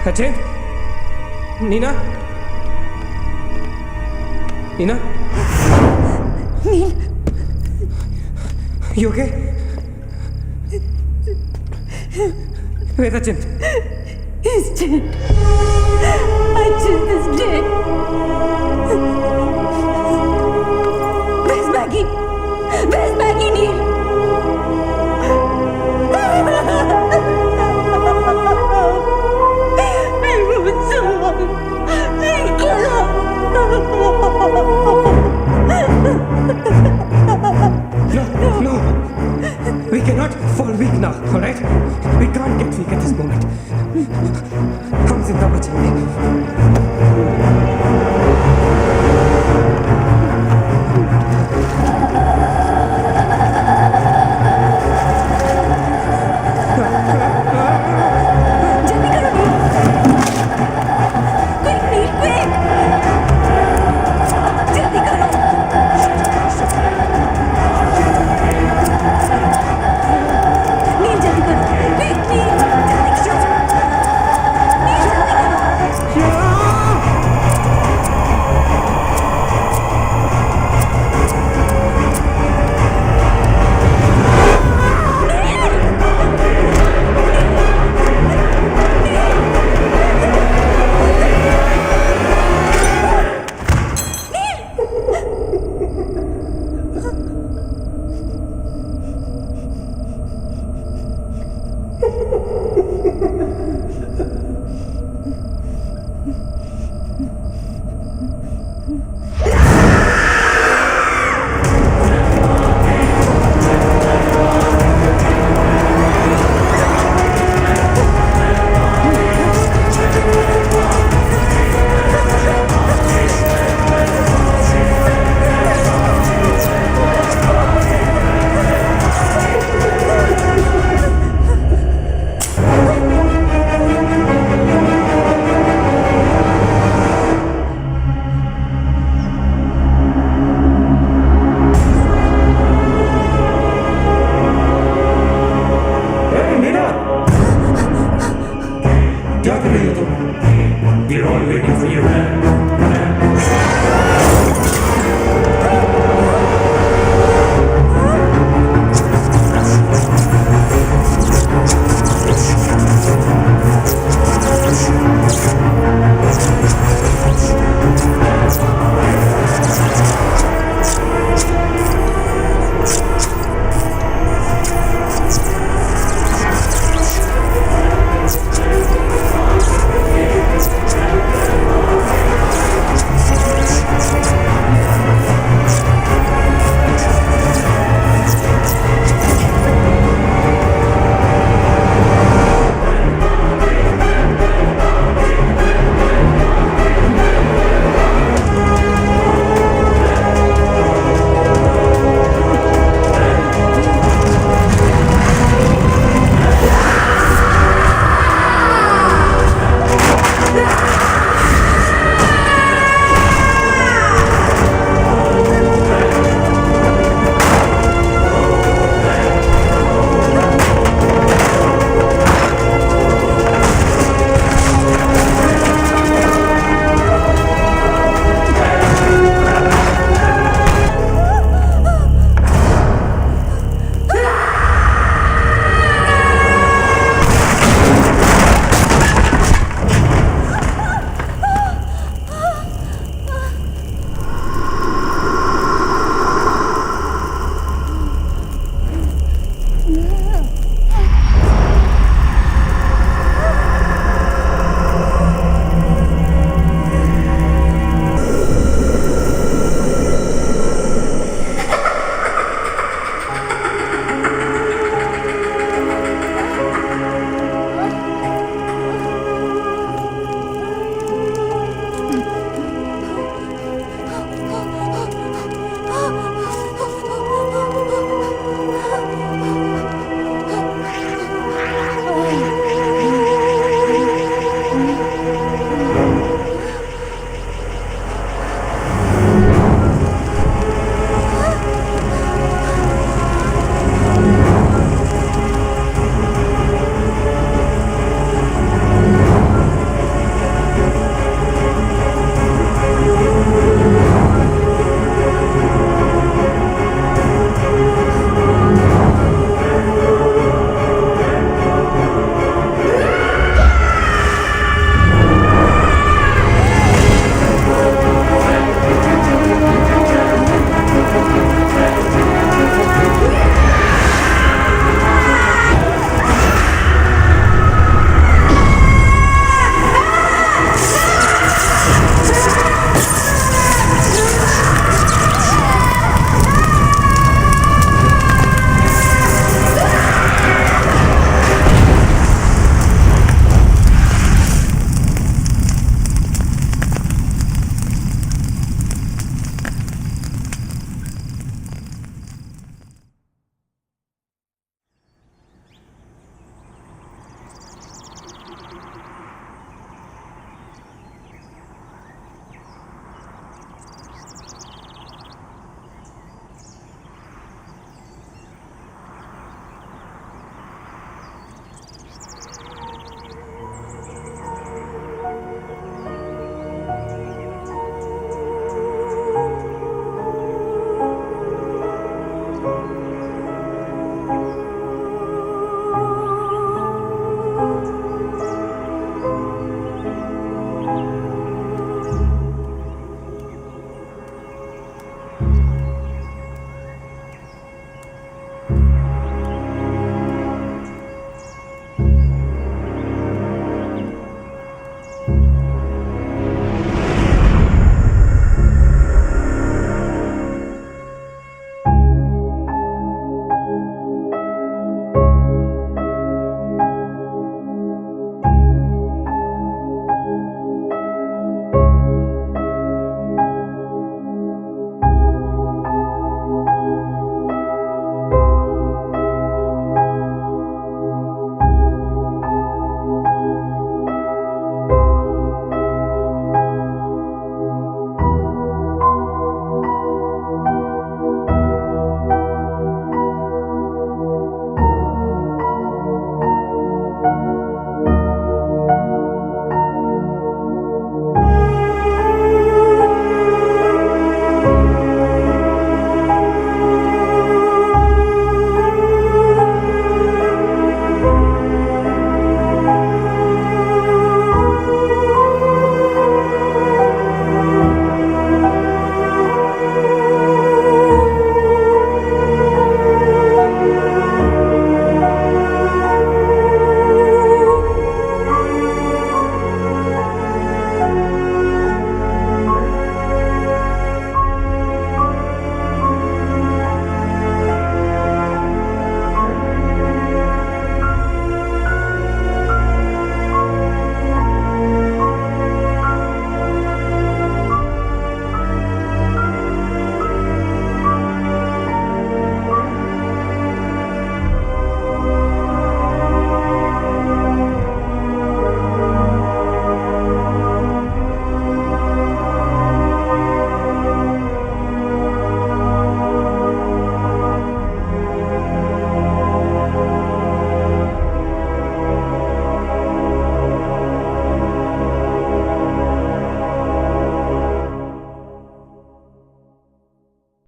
अचिंत Neena Neena You okay? Where's Achint? He's dead. Achint is dead. Where's Maggie? Where's Maggie, Neil? No, we cannot fall weak now, all right? We can't get weak at this moment. हम जिंदा बचेंगे.